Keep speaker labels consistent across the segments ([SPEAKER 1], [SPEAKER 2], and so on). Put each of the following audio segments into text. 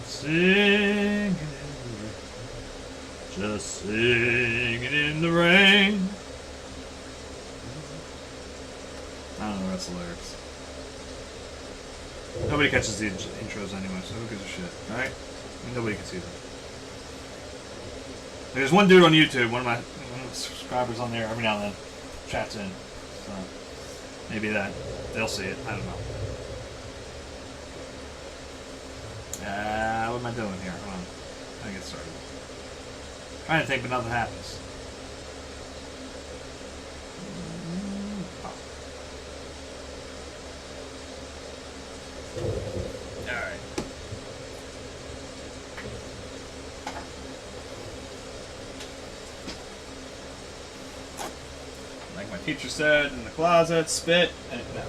[SPEAKER 1] Singing in the rain. Just singing in the rain. I don't know the rest of the lyrics. Nobody catches the intros anyway, so who gives a shit, right? I mean, nobody can see them. There's one dude on YouTube, one of my subscribers on there, every now and then chats in. So maybe they'll see it. I don't know. What am I doing here? Hold on. I get started. Trying to think, but nothing happens. Alright. Like my teacher said, in the closet, spit, and no.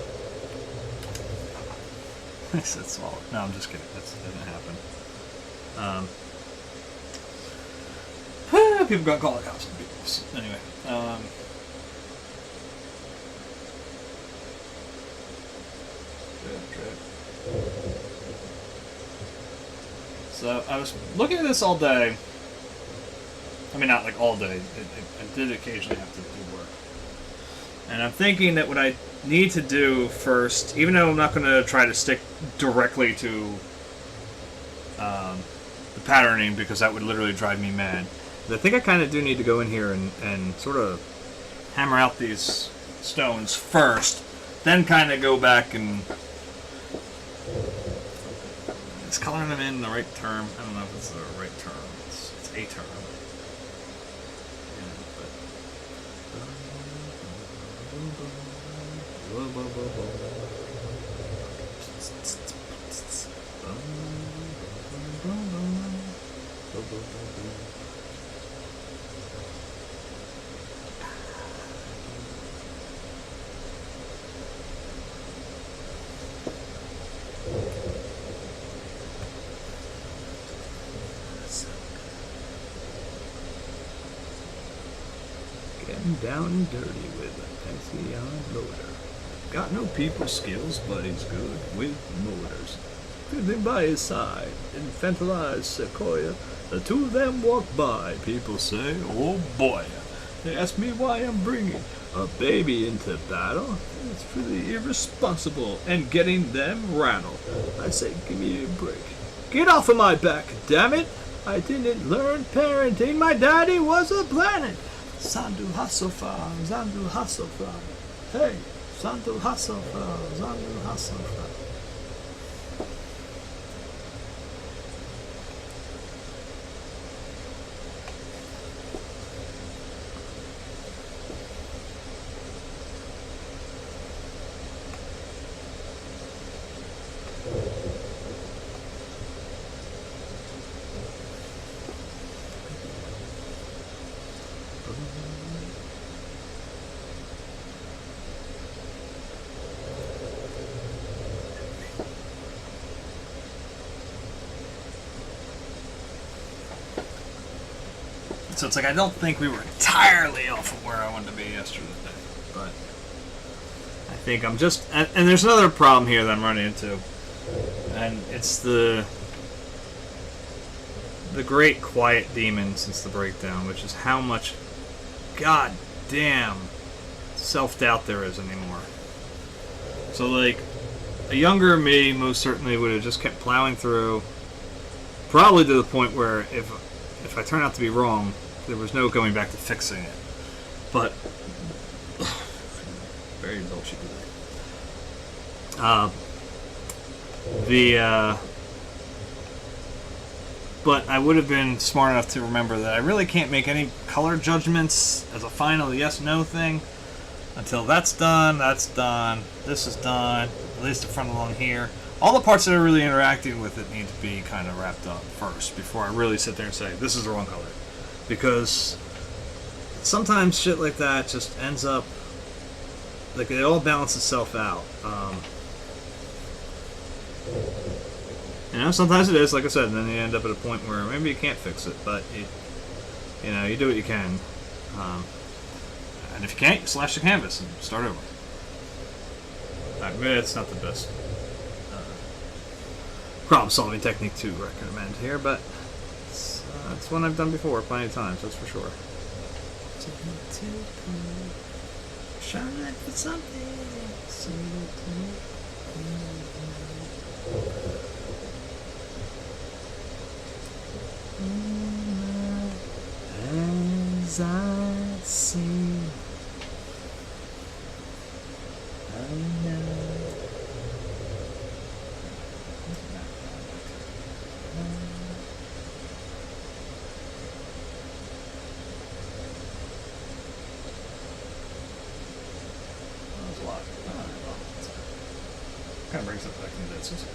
[SPEAKER 1] I said swallow. No, I'm just kidding. That doesn't happen. People got call the cops on people. Anyway. So I was looking at this all day. I mean, not like all day. I did occasionally have to do work. And I'm thinking that what I need to do first, even though I'm not going to try to stick directly to the patterning because that would literally drive me mad. But I think I kind of do need to go in here and sort of hammer out these stones first, then kind of go back and... Is coloring them in the right term? I don't know if it's the right term. It's a term. Getting down and dirty with a Pension loader. Got no people skills, but he's good with motors. Sitting by his side, infantilized sequoia. The two of them walk by. People say, oh boy. They ask me why I'm bringing a baby into battle. It's for the irresponsible and getting them rattled. I say, give me a break. Get off of my back, damn it. I didn't learn parenting. My daddy was a planet. Sandu Hasofa, Zandu Hasofa. Hey, Sandu Hasofa, Zandu Hasofa. So it's like I don't think we were entirely off of where I wanted to be yesterday, but I think I'm just and there's another problem here that I'm running into, and it's the great quiet demon since the breakdown, which is how much goddamn self-doubt there is anymore. So like a younger me most certainly would have just kept plowing through, probably to the point where if I turn out to be wrong, there was no going back to fixing it. But very bullshit. But I would have been smart enough to remember that I really can't make any color judgments as a final yes/no thing until that's done, this is done, at least the front along here. All the parts that are really interacting with it need to be kind of wrapped up first before I really sit there and say, this is the wrong color. Because sometimes shit like that just ends up, like it all balances itself out. You know, sometimes it is, like I said, and then you end up at a point where maybe you can't fix it, but you know, you do what you can. And if you can't, you slash the canvas and start over. I admit it's not the best problem-solving technique to recommend here, but it's one I've done before plenty of times, that's for sure. Shine for something. As I sing, I know. That was a lot. Kind of brings up back into this.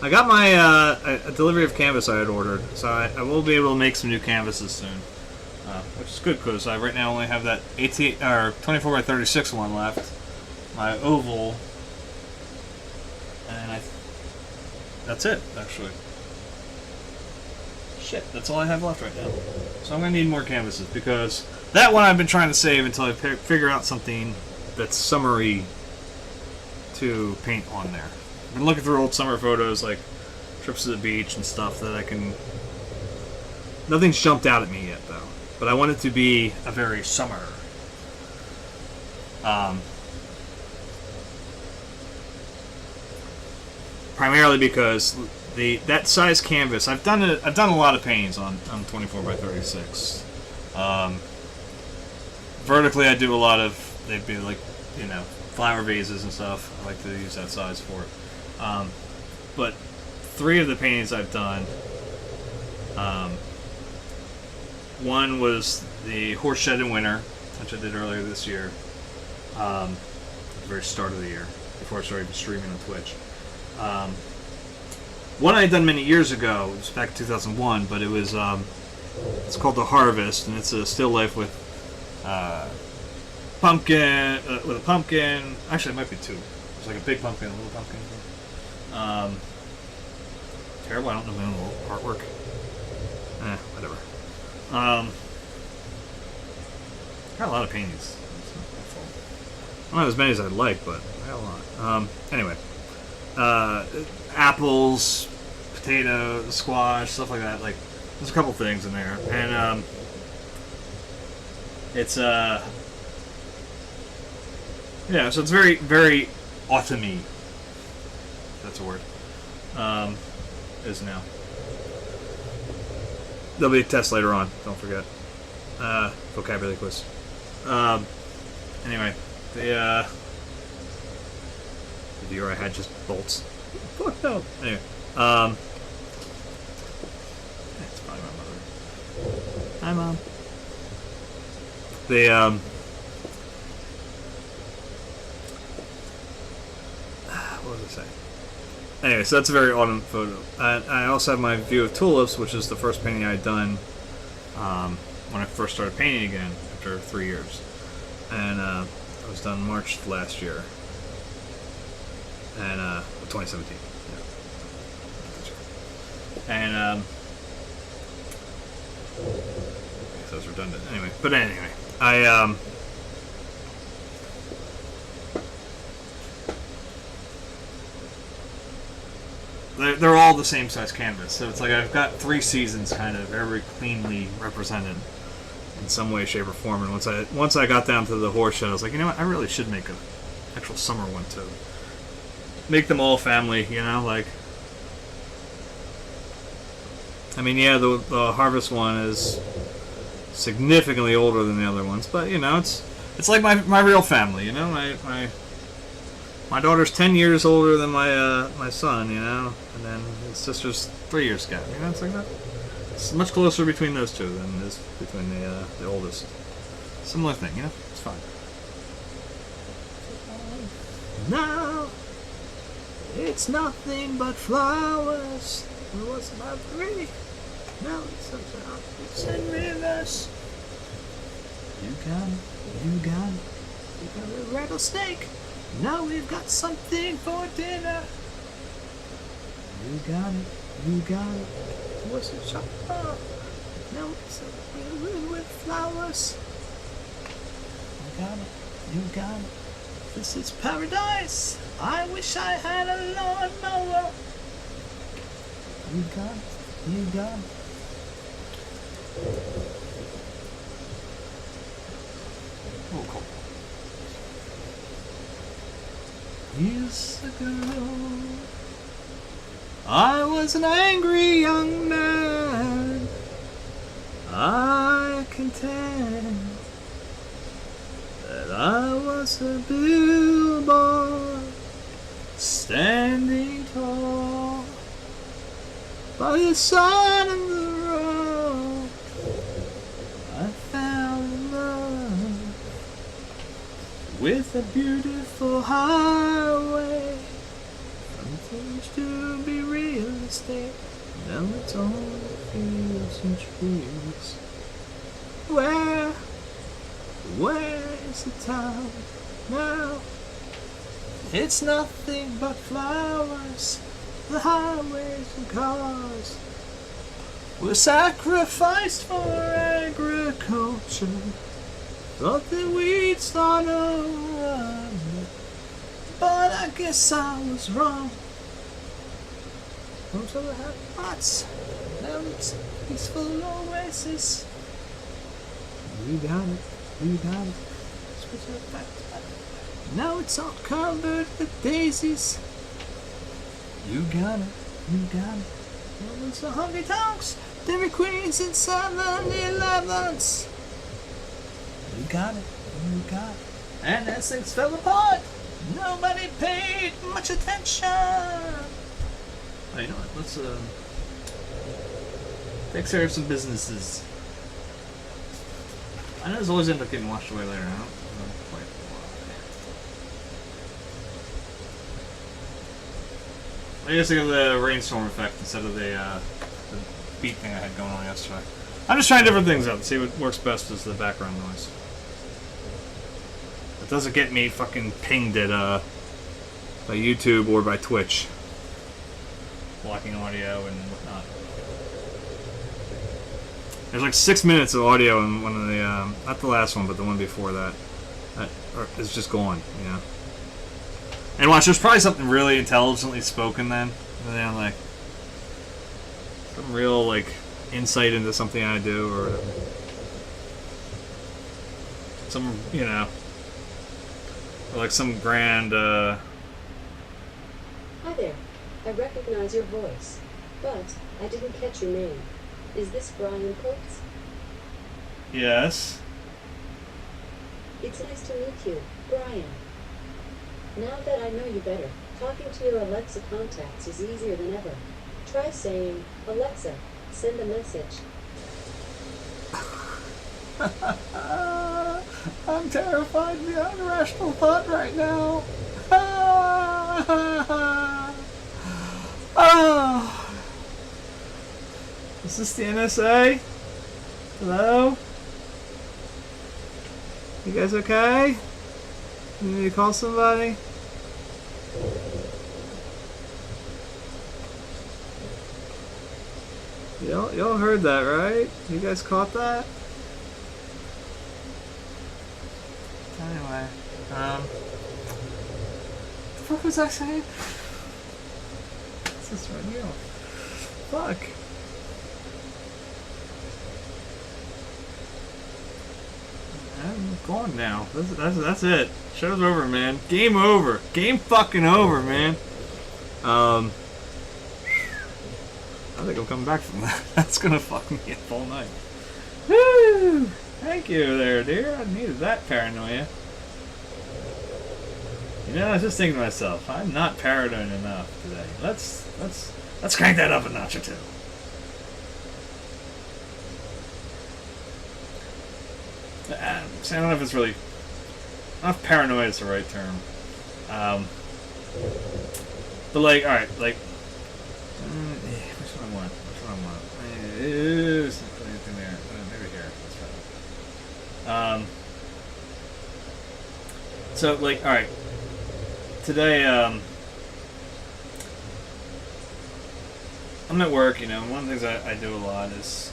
[SPEAKER 1] I got my a delivery of canvas I had ordered, so I will be able to make some new canvases soon, which is good because I right now only have that 18 or 24 by 36 one left, my oval, and that's it actually. Shit, that's all I have left right now. So I'm gonna need more canvases because that one I've been trying to save until I figure out something that's summery to paint on there. I've been looking through old summer photos, like trips to the beach and stuff that I can... Nothing's jumped out at me yet, though. But I want it to be a very summer. Primarily because that size canvas, I've done a lot of paintings on 24 by 36. Vertically, I do a lot of, they'd be like, you know, flower vases and stuff. I like to use that size for it. But 3 of the paintings I've done, one was the horse shed in winter, which I did earlier this year, at the very start of the year, before I started streaming on Twitch. One I had done many years ago, it was back in 2001, but it was, it's called The Harvest, and it's a still life with pumpkin, with a pumpkin. Actually, it might be 2. It's like a big pumpkin, a little pumpkin. Terrible, I don't know the little artwork. Whatever. Got a lot of paintings. I don't have as many as I'd like, but I got a lot. Anyway. Apples, potatoes, squash, stuff like that. Like, there's a couple things in there. And, it's, yeah, so it's very, very autumny. That's a word. Is now. There'll be a test later on, don't forget. Vocabulary quiz. Anyway, the viewer I had just bolts. Fuck no. Anyway, it's probably my mother. Hi, Mom. What was I saying? Anyway, so that's a very autumn photo. I also have my view of tulips, which is the first painting I had done when I first started painting again after 3 years. And it was done March last year. And 2017. Yeah. And so it's redundant. Anyway, but anyway, they're all the same size canvas, so it's like I've got 3 seasons kind of very cleanly represented in some way, shape, or form. And once I got down to the horse shed, I was like, you know what, I really should make an actual summer one too. Make them all family, you know, like. I mean, yeah, the harvest one is significantly older than the other ones, but you know, it's like my real family, you know, my daughter's 10 years older than my son, you know, and then his sister's 3 years gap. You know, it's like that. It's much closer between those two than it is between the oldest. Similar thing, you know. It's fine. Now it's nothing but flowers. It was about 3. Now it's about roots and rivers. You got it. You got it. You got a rattlesnake. Now we've got something for dinner. You got it. You got it. What's it shop? Now it's a flowers. You got it, you got it. This is paradise. I wish I had a lawnmower. You got it, you got it. Oh, cool. Years ago, I was an angry young man. I contend that I was a billboard standing tall by the side of the road. I fell in love with a beautiful highway. From things to be real estate, now it's all fields and trees. Where's the town now? It's nothing but flowers. The highways and cars were sacrificed for agriculture. Thought that we'd start over, but I guess I was wrong. Those other have lots. Now it's peaceful oasis. You got it. You got it. Now it's all covered with daisies. You got it. You got it. Well, it's the Hungry Tonks, Dairy Queens, and 7-Elevens. You got it. You got it. And as things fell apart, nobody paid much attention. Oh, you know what? Let's take care of some businesses. I know those always end up getting washed away later. I don't know quite why. I guess I got the rainstorm effect instead of the beat thing I had going on yesterday. I'm just trying different things out and see what works best as the background noise. It doesn't get me fucking pinged at by YouTube or by Twitch. Blocking audio and whatnot. There's like 6 minutes of audio in one of the, not the last one, but the one before that. Is just gone, you know. And watch, there's probably something really intelligently spoken then. And then like, some real like insight into something I do, or some, you know, or like some grand,
[SPEAKER 2] Hi there. I recognize your voice, but I didn't catch your name. Is this Brian Coates?
[SPEAKER 1] Yes.
[SPEAKER 2] It's nice to meet you, Brian. Now that I know you better, talking to your Alexa contacts is easier than ever. Try saying, Alexa, send a message.
[SPEAKER 1] I'm terrified beyond rational thought right now. Oh. Is this the NSA? Hello? You guys okay? You need to call somebody? Y'all heard that, right? You guys caught that? Anyway, what the fuck was I saying? What's this right here? Fuck. I'm gone now. That's it. Show's over, man. Game over. Game fucking over, man. I think I'm coming back from that. That's gonna fuck me up all night. Woo! Thank you there, dear. I needed that paranoia. You know, I was just thinking to myself, I'm not paranoid enough today. Let's crank that up a notch or two. So I don't know if it's really, I don't know if paranoid is the right term. But like, alright, like, which one I want? There's anything there. Maybe here. Let's try that. So like, alright. Today, I'm at work, you know, and one of the things I do a lot is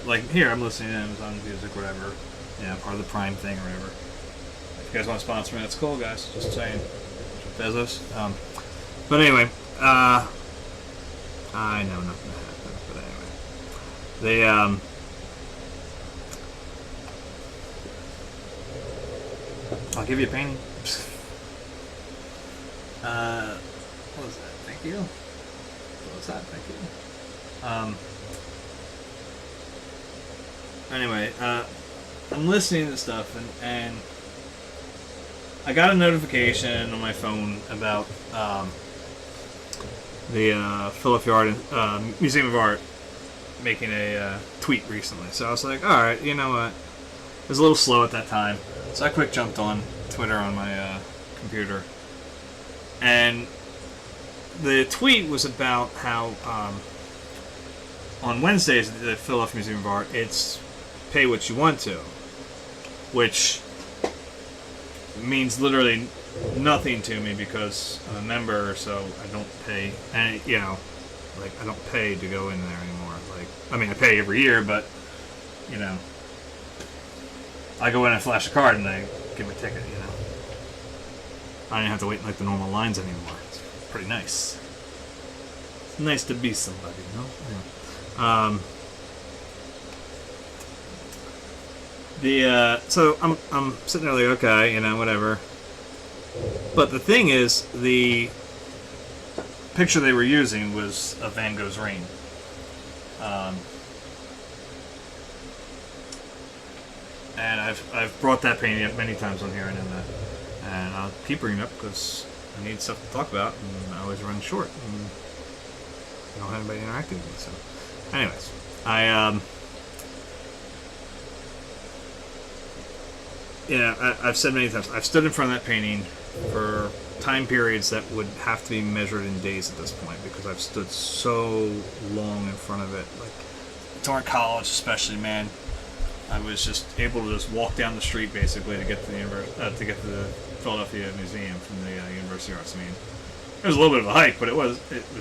[SPEAKER 1] Like here, I'm listening to Amazon Music, whatever. Part of the Prime thing or whatever. If you guys want to sponsor me, that's cool, guys. Just saying. Bezos. But anyway, I know nothing happened. But anyway, I'll give you a painting. What was that? Thank you. What was that? Thank you. Anyway, I'm listening to stuff, and I got a notification on my phone about the Philadelphia Museum of Art making a tweet recently. So I was like, all right, you know what? It was a little slow at that time, so I quick jumped on Twitter on my computer, and the tweet was about how on Wednesdays at the Philadelphia Museum of Art, it's pay what you want to, which means literally nothing to me because I'm a member, so I don't pay, and I don't pay to go in there anymore. I pay every year, but I go in and flash a card and I get my ticket. I don't have to wait in the normal lines anymore. It's pretty nice. It's nice to be somebody, So I'm sitting there like, okay, whatever. But the thing is, the picture they were using was of Van Gogh's Rain. And I've brought that painting up many times on here, and I'll keep bringing it up because I need stuff to talk about, and I always run short, and I don't have anybody interacting with me. So, anyways, I've said many times, I've stood in front of that painting for time periods that would have to be measured in days at this point because I've stood so long in front of it. During college, especially, man, I was just able to just walk down the street basically to get to the the Philadelphia Museum from the University of Arts. It was a little bit of a hike, but it was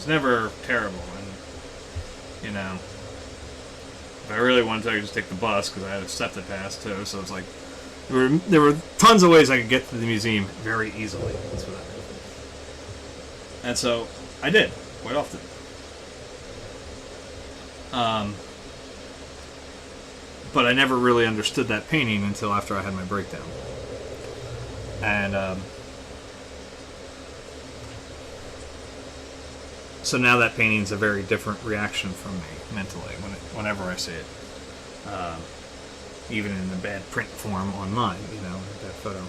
[SPEAKER 1] never terrible. And if I really wanted to, I could just take the bus because I had a SEPTA pass too. So it's like there were tons of ways I could get to the museum very easily. That's what I mean. And so I did quite often. But I never really understood that painting until after I had my breakdown. And so now that painting's a very different reaction from me mentally whenever I see it. Even in the bad print form online, that photo.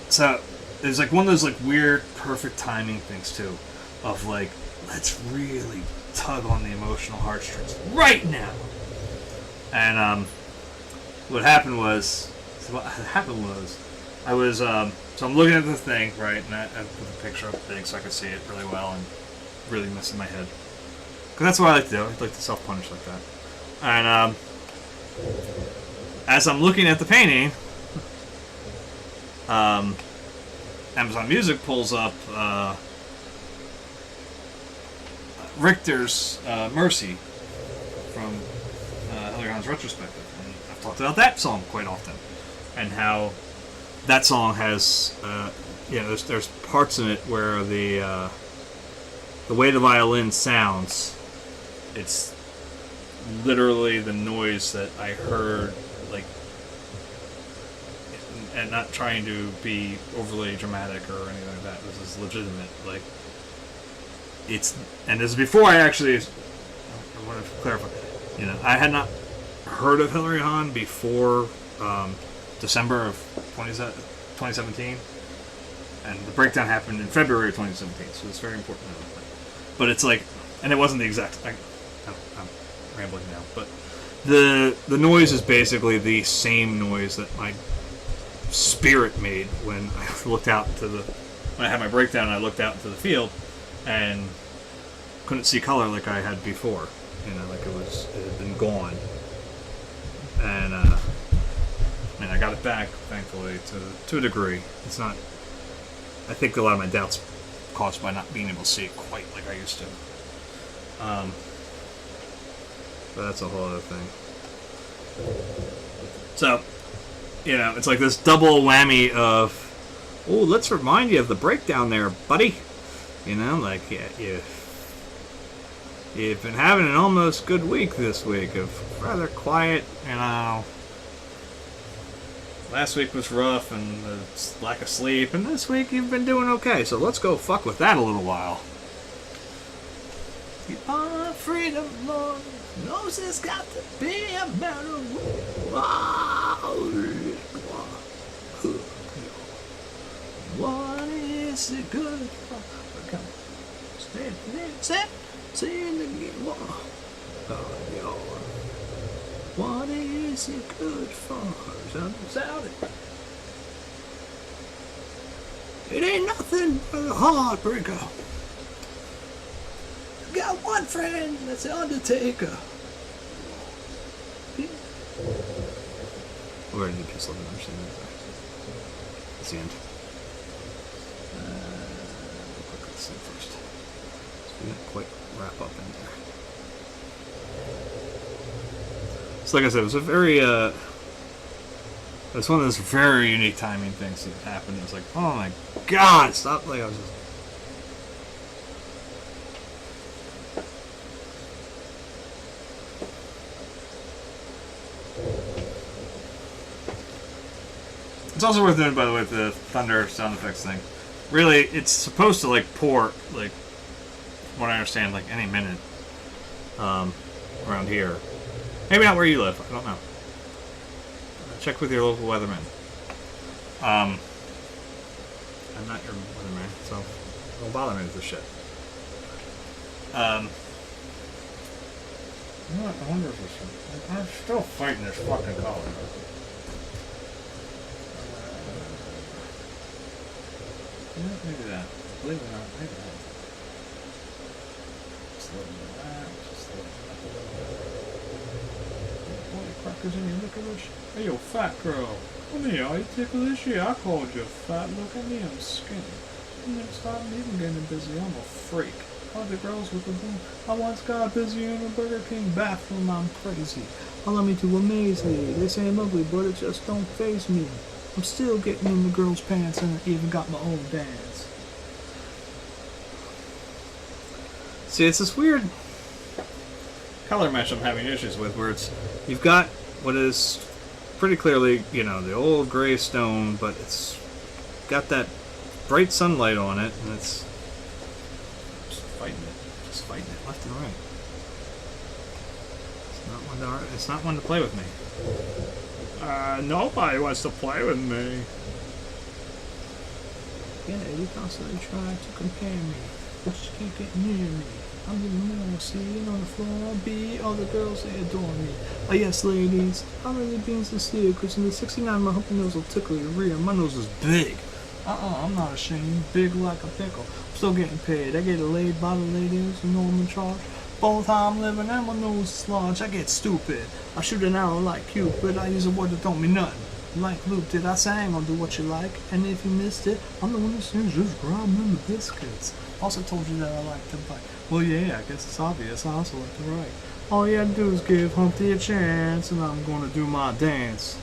[SPEAKER 1] So there's one of those weird perfect timing things too. Of let's really tug on the emotional heartstrings right now. And what happened was I was so I'm looking at the thing, right, and I put the picture up big so I could see it really well and really mess in my head. Because that's what I like to do. I like to self-punish like that. And as I'm looking at the painting, Amazon Music pulls up Richter's Mercy from Hilary Hahn's retrospective, and I've talked about that song quite often, and how that song has, there's parts in it where the way the violin sounds, it's literally the noise that I heard, and not trying to be overly dramatic or anything like that. This is legitimate, and this is before I want to clarify, I had not heard of Hilary Hahn before December of 2017, and the breakdown happened in February of 2017, so it's very important to know. But it's and it wasn't the exact, I'm rambling now, but the noise is basically the same noise that my spirit made when I looked out when I had my breakdown and I looked out into the field and couldn't see color like I had before. It had been gone. And I got it back, thankfully, to a degree. It's not, I think a lot of my doubts caused by not being able to see it quite like I used to. But that's a whole other thing. So, you know, it's like this double whammy of, oh, let's remind you of the breakdown there, buddy. You know, like, yeah, you've been having an almost good week this week of rather quiet, you know. Last week was rough and the lack of sleep, and this week you've been doing okay, so let's go fuck with that a little while. Our freedom, Lord, knows it's got to be a better way. What is it good for? Come on. Say it again. What is it good for? Sound it. It ain't nothing but a heartbreaker. Got one friend that's the Undertaker. We're going to do Peace, Love, and Understanding. That's the end. We'll click this thing first. So we didn't quite wrap up in there. So like I said, it was a very, it's one of those very unique timing things that happened. It was like, oh my god, stop. Like I was just... It's also worth noting, by the way, the thunder sound effects thing. Really, it's supposed to like pour, like, what I understand, like any minute around here. Maybe not where you live. I don't know. Check with your local weatherman. I'm not your weatherman, so don't bother me with this shit. You know what? I wonder if this one... I'm still fighting this fucking color. Yeah, maybe that. Believe it or not, maybe that. Just a little bit of that. Just a little bit of that. Boy, crackers in your licorice. Hey, yo, fat girl. Come here, are you ticklish? Yeah, I called you fat. Look at me, I'm skinny. You never stop me even getting busy. I'm a freak. Other girls with the boom. I once got busy in a Burger King bathroom. I'm crazy. Allow me to amaze me. They say I'm ugly, but it just don't faze me. I'm still getting in the girls' pants, and I even got my own dance. See, it's this weird color match I'm having issues with, where it's, you've got what is pretty clearly, you know, the old gray stone, but it's got that bright sunlight on it, and it's just fighting it left and right. It's not one to play with me. Nobody wants to play with me. Yeah, you constantly try to compare me, but you can't get near me. I'm the more sitting on the floor, B, all the girls, they adore me. Oh yes, ladies, I'm really being sincere, cause in the 69 my humpy nose will tickle your rear. My nose is big. I'm not ashamed, big like a pickle. I'm still getting paid. I get laid by the ladies, you know I'm in charge. Both how I'm living and my nose is large. I get stupid. I shoot an arrow like Cupid. I use a word that don't mean nothing. Like Luke did, I sang on Do What You Like. And if you missed it, I'm the one who sings just grab them the biscuits. Also told you that I like to bite. Well, yeah, I guess it's obvious. I also like to write. All you had to do is give Humpty a chance, and I'm gonna do my dance.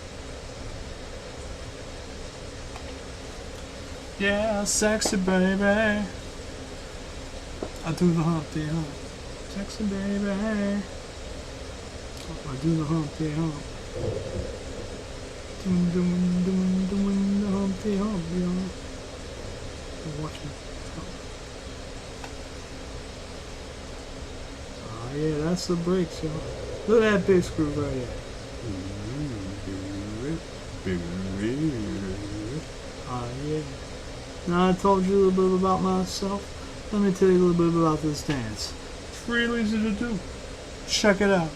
[SPEAKER 1] Yeah, sexy baby. I do the Humpty Hump. Sexy baby. I do the Humpty Hump. Doing the Humpty Hump, y'all. Watch me. Oh yeah, that's the brakes, y'all. Look at that big screw right here. Oh yeah. Now I told you a little bit about myself. Let me tell you a little bit about this dance. It's really easy to do. Check it out.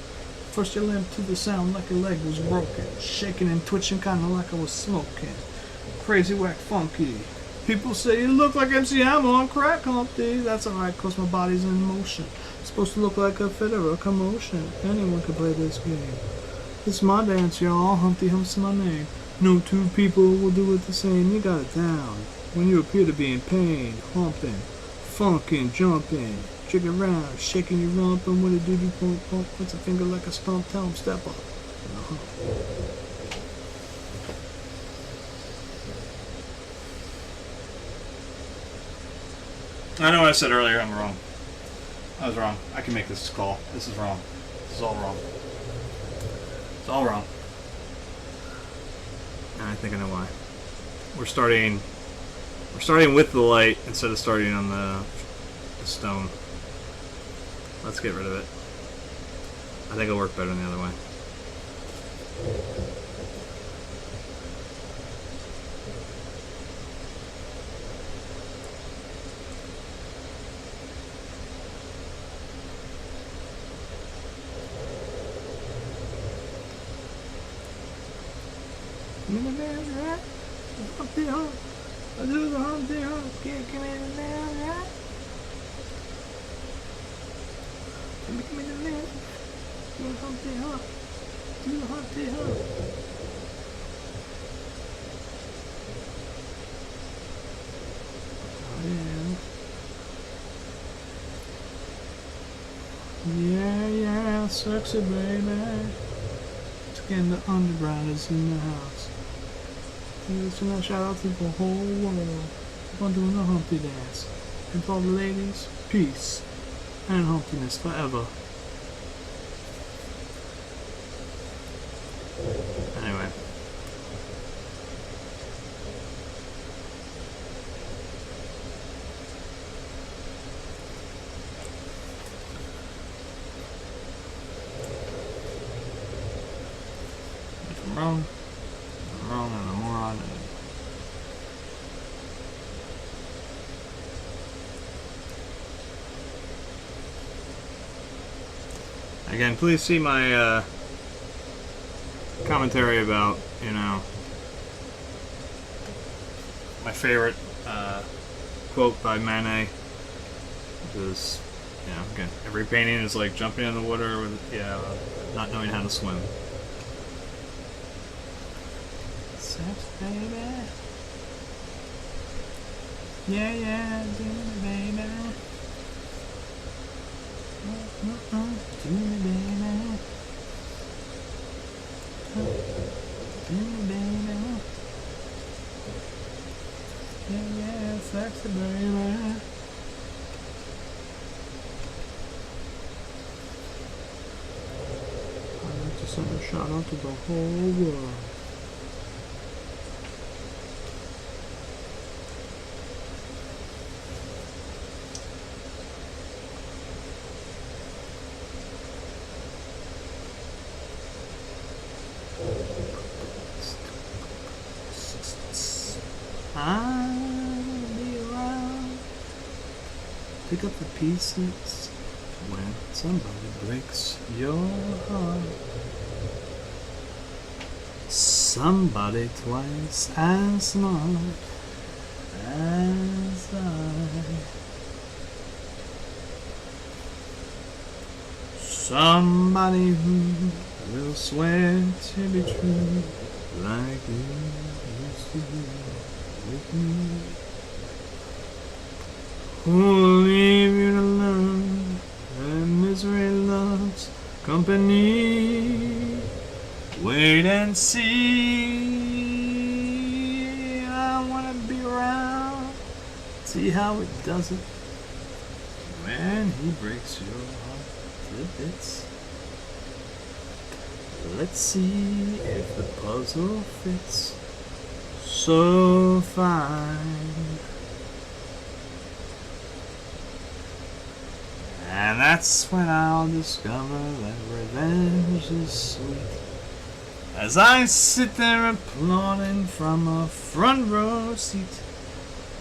[SPEAKER 1] First you limp to the sound like your leg was broken. Shaking and twitching kinda like I was smoking. Crazy, whack, funky. People say you look like MC Hammer on crack, Humpty. That's alright, cause my body's in motion. It's supposed to look like a fit or a commotion. Anyone can play this game. It's my dance, y'all. Humpty Hump's my name. No two people will do it the same. You got it down. When you appear to be in pain, humping. funkin', jumping, jigging around, shaking your rump, and with a doody pump pump, puts a finger like a stump, tell him step up. I know what I said earlier, I'm wrong. I was wrong. I can make this call. This is wrong. This is all wrong. It's all wrong. And I think I know why. We're starting with the light instead of starting on the stone. Let's get rid of it. I think it'll work better than the other way. Humpty Hump, I do the Humpty Hump, give me the man, right? Give me the man, do the Humpty Hump, do the Humpty Hump. Oh yeah, yeah, sexy baby. Again, the underground is in the house. Listen, a shout out to the whole world. I'm doing the Humpty dance. And for all the ladies, peace and humpiness forever. Anyway. If I'm wrong and I'm moron. Again, please see my commentary about, you know, my favorite quote by Manet, which is, you know, again, every painting is like jumping in the water with, you know, not knowing how to swim. Sex, baby. Yeah, yeah, do me, baby. Do me, baby. Do me, baby. Yeah, yeah, sexy, baby. I'd like to send a shout out to the whole world. Pick up the pieces when somebody breaks your heart. Somebody twice as smart as I. Somebody who will swear to be true like you used to be with me. Who'll leave you alone, and misery loves company. Wait and see. I wanna be around, see how it does it when he breaks your heart to bits. Let's see if the puzzle fits so fine. And that's when I'll discover that revenge is sweet. As I sit there applauding from a front row seat,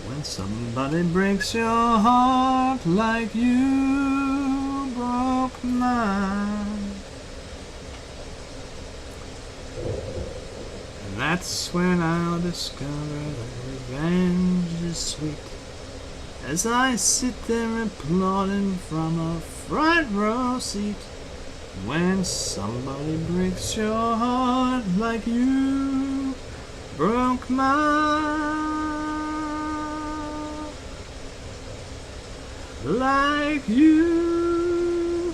[SPEAKER 1] when somebody breaks your heart like you broke mine. And that's when I'll discover that revenge is sweet. As I sit there applauding from a front row seat, when somebody breaks your heart like you broke mine. Like you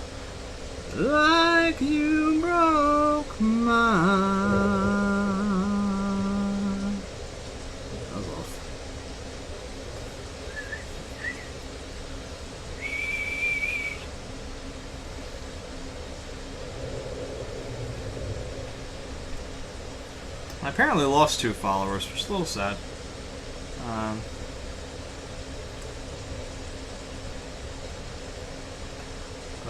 [SPEAKER 1] broke mine. That was off. I apparently lost 2 followers, which is a little sad.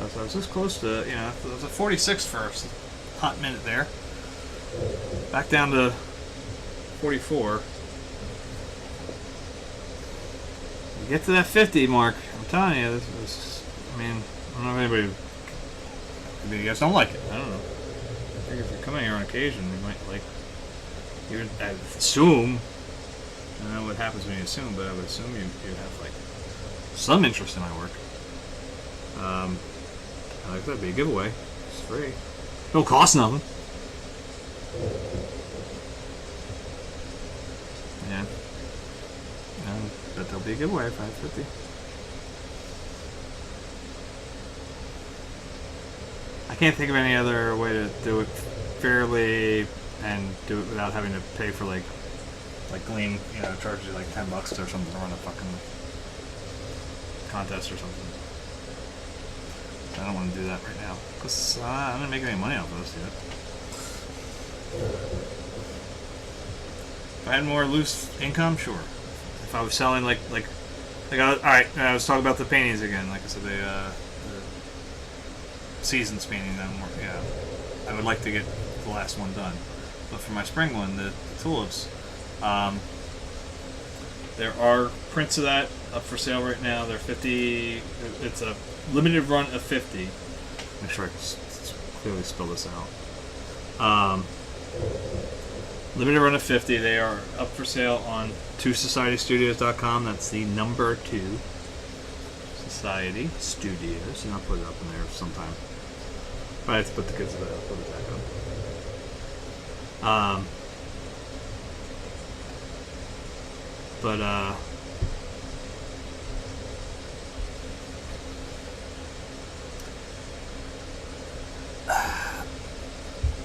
[SPEAKER 1] So I was this close to, you know, it was at 46 first, hot minute there. Back down to 44. You get to that 50 mark, I'm telling you, this was, I mean, I don't know if anybody, maybe you guys don't like it, I don't know. I think if you're coming here on occasion, you might like, you would, I assume, I don't know what happens when you assume, but I would assume you have like some interest in my work. Like that'd be a giveaway. It's free. Don't cost nothing. Yeah. But there'll be a giveaway at 550. I can't think of any other way to do it fairly and do it without having to pay for like Gleam, you know, charge you like $10 or something to run a fucking contest or something. I don't want to do that right now because I'm not making any money off of this yet. If I had more loose income, sure. If I was selling like alright, I was talking about the paintings again. Like I said, the seasons painting. Yeah, I would like to get the last one done. But for my spring one, the tulips, there are prints of that up for sale right now. They're 50. It's a limited run of 50. Make sure I clearly spell this out. Limited run of 50. They are up for sale on 2societystudios.com. That's the number 2 Society Studios. And I'll put it up in there sometime. But I have to put the kids in there. I'll put it back up.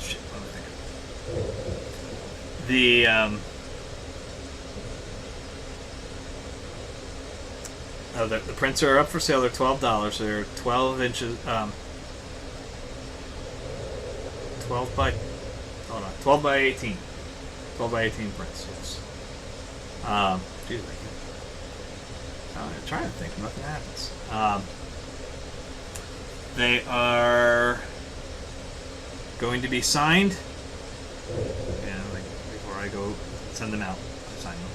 [SPEAKER 1] Shit, what am I thinking? The prints are up for sale. They're $12. They're 12 inches. 12 by 18. 12 by 18 prints. Yes. Geez, I'm trying to think. Nothing happens. They are going to be signed. Before I go send them out, I sign them.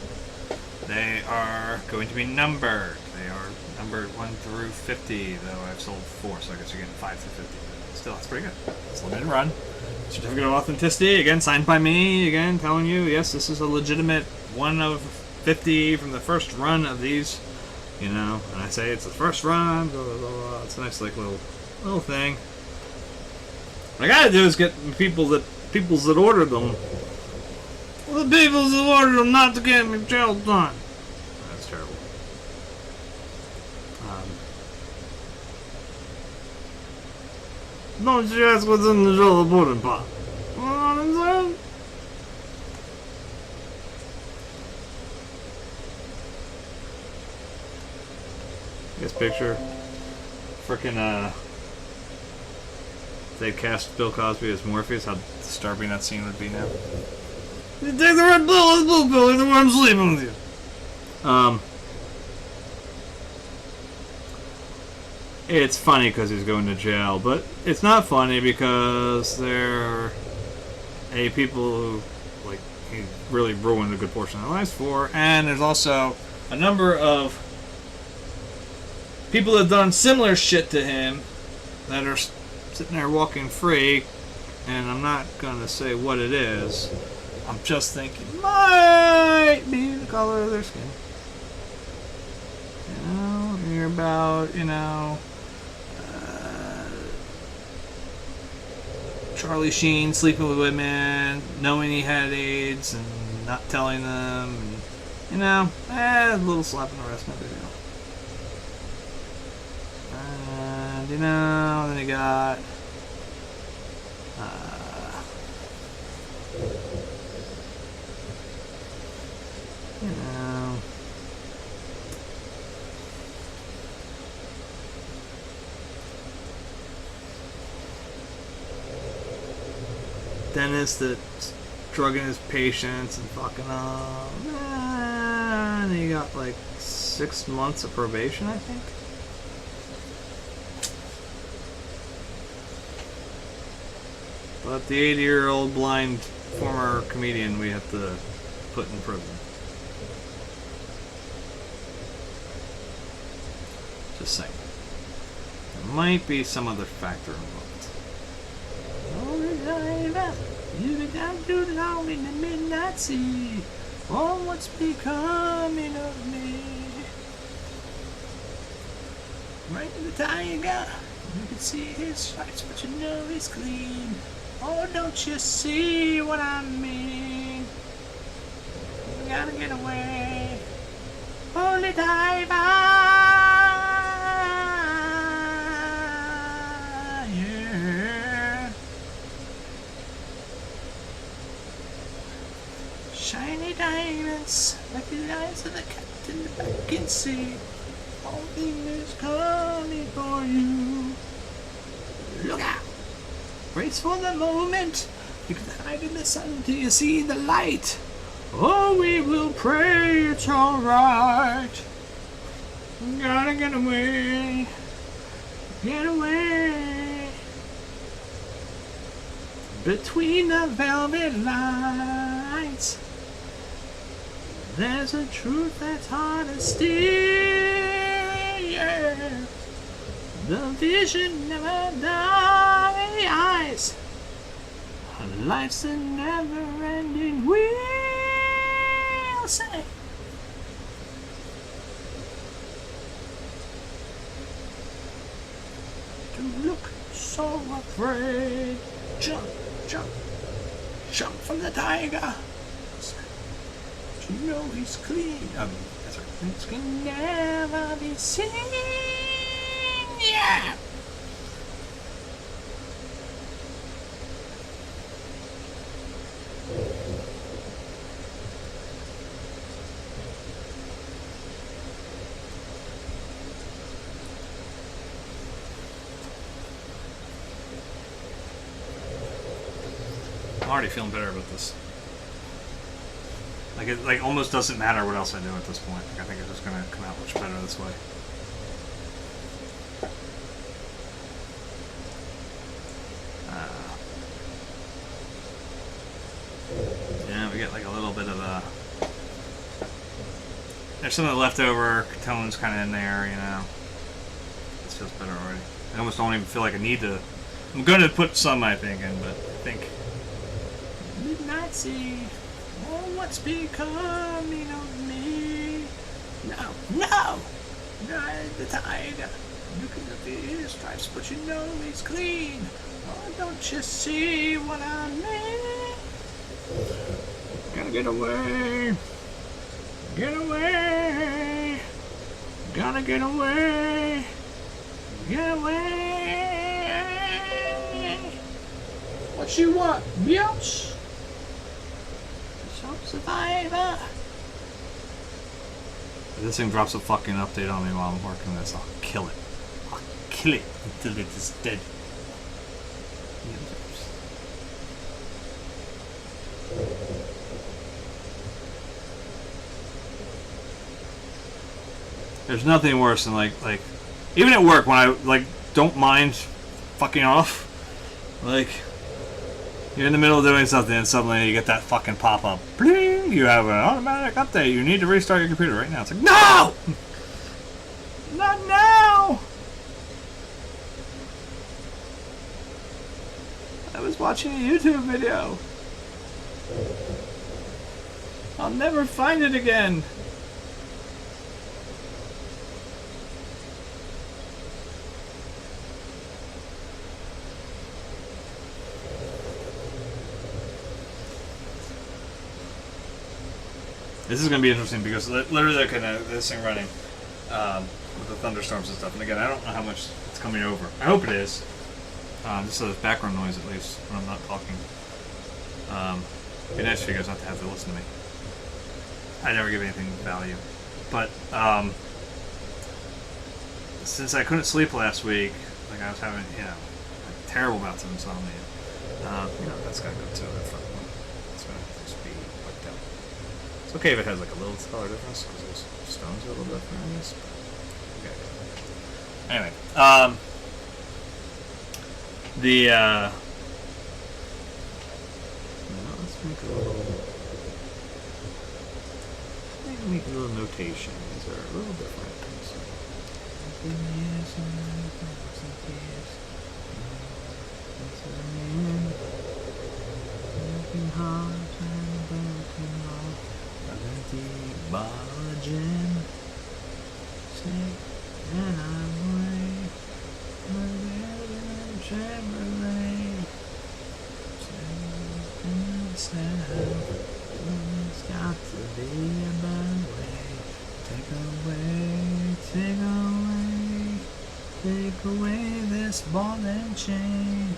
[SPEAKER 1] They are going to be numbered. They are numbered 1 through 50, though I've sold 4, so I guess you're getting 5 through 50. Still, that's pretty good. It's limited run. Certificate of authenticity, again, signed by me, again, telling you, yes, this is a legitimate 1 of 50 from the first run of these, you know, and I say it's the first run, blah, blah, blah, blah. It's a nice, like, little thing. What I gotta do is get peoples that ordered them, the peoples that ordered them not to get me jail time. That's terrible. Don't you ask what's in the jar of pudding pot? You know what I'm saying? This picture, frickin' if they cast Bill Cosby as Morpheus, how disturbing that scene would be now. You take the red pill, it's blue pill, either way I'm sleeping with you. It's funny because he's going to jail, but it's not funny because there are people who, like, he really ruined a good portion of their lives for, and there's also a number of people that have done similar shit to him that are sitting there walking free, and I'm not gonna say what it is. I'm just thinking might be the color of their skin. You know, you're about, you know, Charlie Sheen sleeping with women, knowing he had AIDS and not telling them, and, you know, a little slap in the wrist, no big deal. you know, then you got you know, dentist that's drugging his patients and fucking and he got like 6 months of probation, I think. But the 80-year-old blind former comedian we have to put in prison. Just saying. There might be some other factor involved. You be down too long in the midnight sea. Oh, what's becoming of me? Right in the tiger, you can see his stripes, but you know he's clean. Oh, don't you see what I mean? We gotta get away. Holy diver. Shiny diamonds, like the eyes of the captain that can see. All things coming for you. Look out! Brace for the moment. You can hide in the sun till you see the light. Oh, we will pray it's alright. Gotta get away. Get away. Between the velvet lines. There's a truth that's hard to steer, yeah. The vision never dies. Life's a never-ending wheel, say. To look so afraid. Jump, jump, jump from the tiger. You know he's clean. That's right. Things can never be seen. Yeah. I'm already feeling better about this. Like it almost doesn't matter what else I do at this point. Like I think it's just gonna come out much better this way. Yeah, we get like a little bit of a. There's some of the leftover tones kind of in there, you know. This feels better already. I almost don't even feel like I need to. I'm gonna put some, I think, in, but I think. Midnight Sea. Oh, what's becoming of me? No, no! Ride the tiger. You can see his stripes, but you know he's clean. Oh, don't you see what I mean? Gotta get away. Get away. Gotta get away. Get away. What you want, bitch? Survivor. If this thing drops a fucking update on me while I'm working this, I'll kill it. I'll kill it until it is dead. There's nothing worse than like even at work when I don't mind fucking off, like. You're in the middle of doing something and suddenly you get that fucking pop-up. Bling! You have an automatic update. You need to restart your computer right now. It's like, no! Not now! I was watching a YouTube video. I'll never find it again. This is going to be interesting because literally this thing running,
[SPEAKER 3] with the thunderstorms and stuff. And again, I don't know how much it's coming over. I hope it is. Just so there's background noise at least when I'm not talking. It'd be nice for you guys not to have to listen to me. I never give anything value. But since I couldn't sleep last week, like I was having, terrible bouts of insomnia. That's gotta go too. That front one. It's gonna just be wiped out. It's okay if it has like a little color difference because those stones are a little different, I guess. Okay. Anyway,
[SPEAKER 1] let's make a little notation. These are a little different. Working hard and working off a deep bottle of gin. And I'm away with Chevrolet. It's got to be a better way. Take away this ball and chain.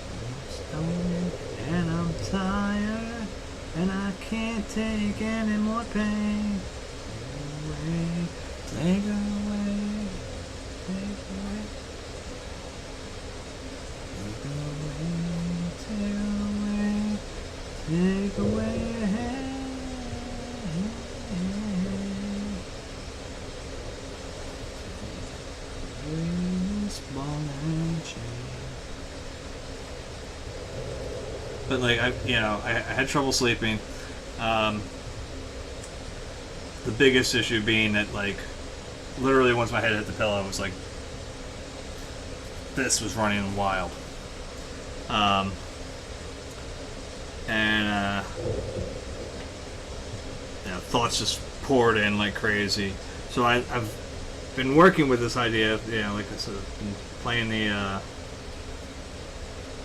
[SPEAKER 1] I'm stoned and I'm tired, and I can't take any more pain. Take away, take away, take away, take away, take away.
[SPEAKER 3] but like I had trouble sleeping. The biggest issue being that like literally once my head hit the pillow, it was like this was running wild. Thoughts just poured in like crazy. So I've been working with this idea of, like I said, I've been playing the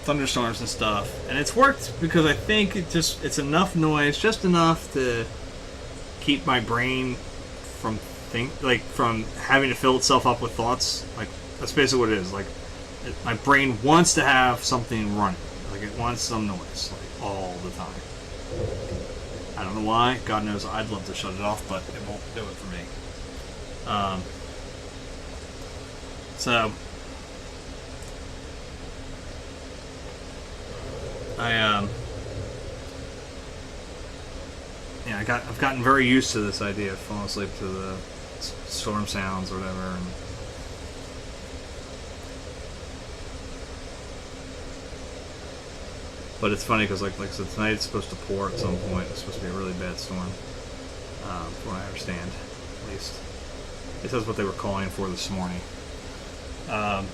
[SPEAKER 3] thunderstorms and stuff, and it's worked because I think it's enough noise, just enough to keep my brain from from having to fill itself up with thoughts. Like that's basically what it is. Like my brain wants to have something running, like it wants some noise, like all the time. I don't know why. God knows I'd love to shut it off, but it won't do it for me. So I've gotten very used to this idea of falling asleep to the storm sounds or whatever. But it's funny because, like I said, tonight it's supposed to pour at some point. It's supposed to be a really bad storm, from what I understand, at least. This is what they were calling for this morning. I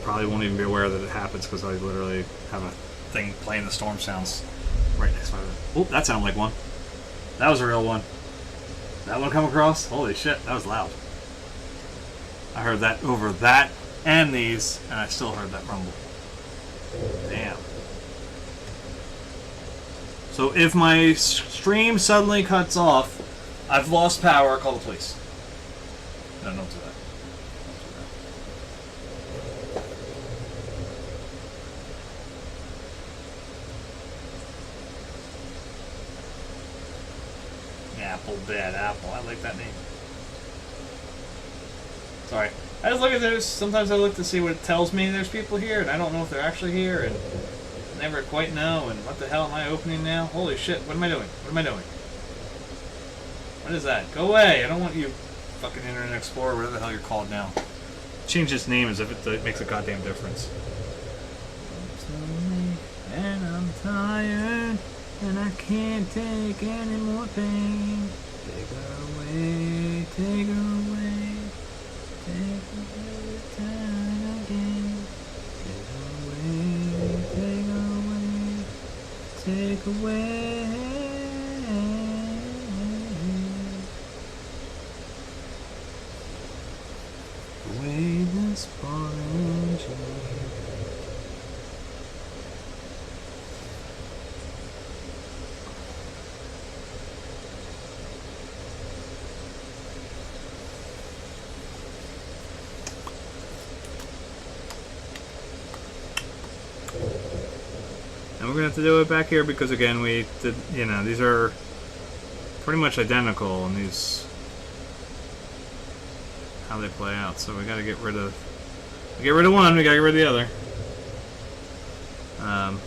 [SPEAKER 3] probably won't even be aware that it happens because I literally have a thing playing the storm sounds right next to my room. Oh, that sounded like one. That was a real one. That one come across? Holy shit, that was loud. I heard that over that and these, and I still heard that rumble. Damn. So if my stream suddenly cuts off, I've lost power, call the police. No, don't do that. Apple, bad apple. I like that name. Sorry. I just look at those. Sometimes I look to see what it tells me there's people here, and I don't know if they're actually here, and I never quite know, and what the hell am I opening now? Holy shit, what am I doing? What am I doing? What is that? Go away! I don't want you fucking Internet Explorer, whatever the hell you're called now. Change its name as if it makes a goddamn difference.
[SPEAKER 1] And I'm tired, and I can't take any more pain. Take her away, take her away, take her time again. Take her away, take her away, take away. Away this falling tree.
[SPEAKER 3] we're gonna have to do it back here because again, we did. You know, these are pretty much identical, and these how they play out. So we got to get rid of one. We got to get rid of the other. I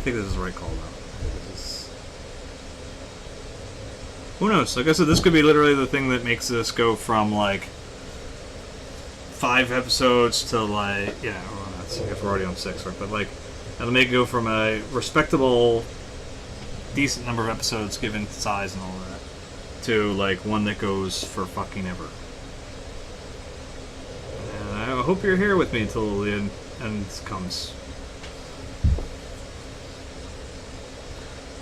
[SPEAKER 3] think this is the right call, though. I think this is... Who knows? Like I said, this could be literally the thing that makes this go from, like, 5 episodes to, like, you know, well, I guess we're already on 6, right? But, like, that'll make it go from a respectable, decent number of episodes given size and all that to, like, one that goes for fucking ever. And I hope you're here with me until the end comes.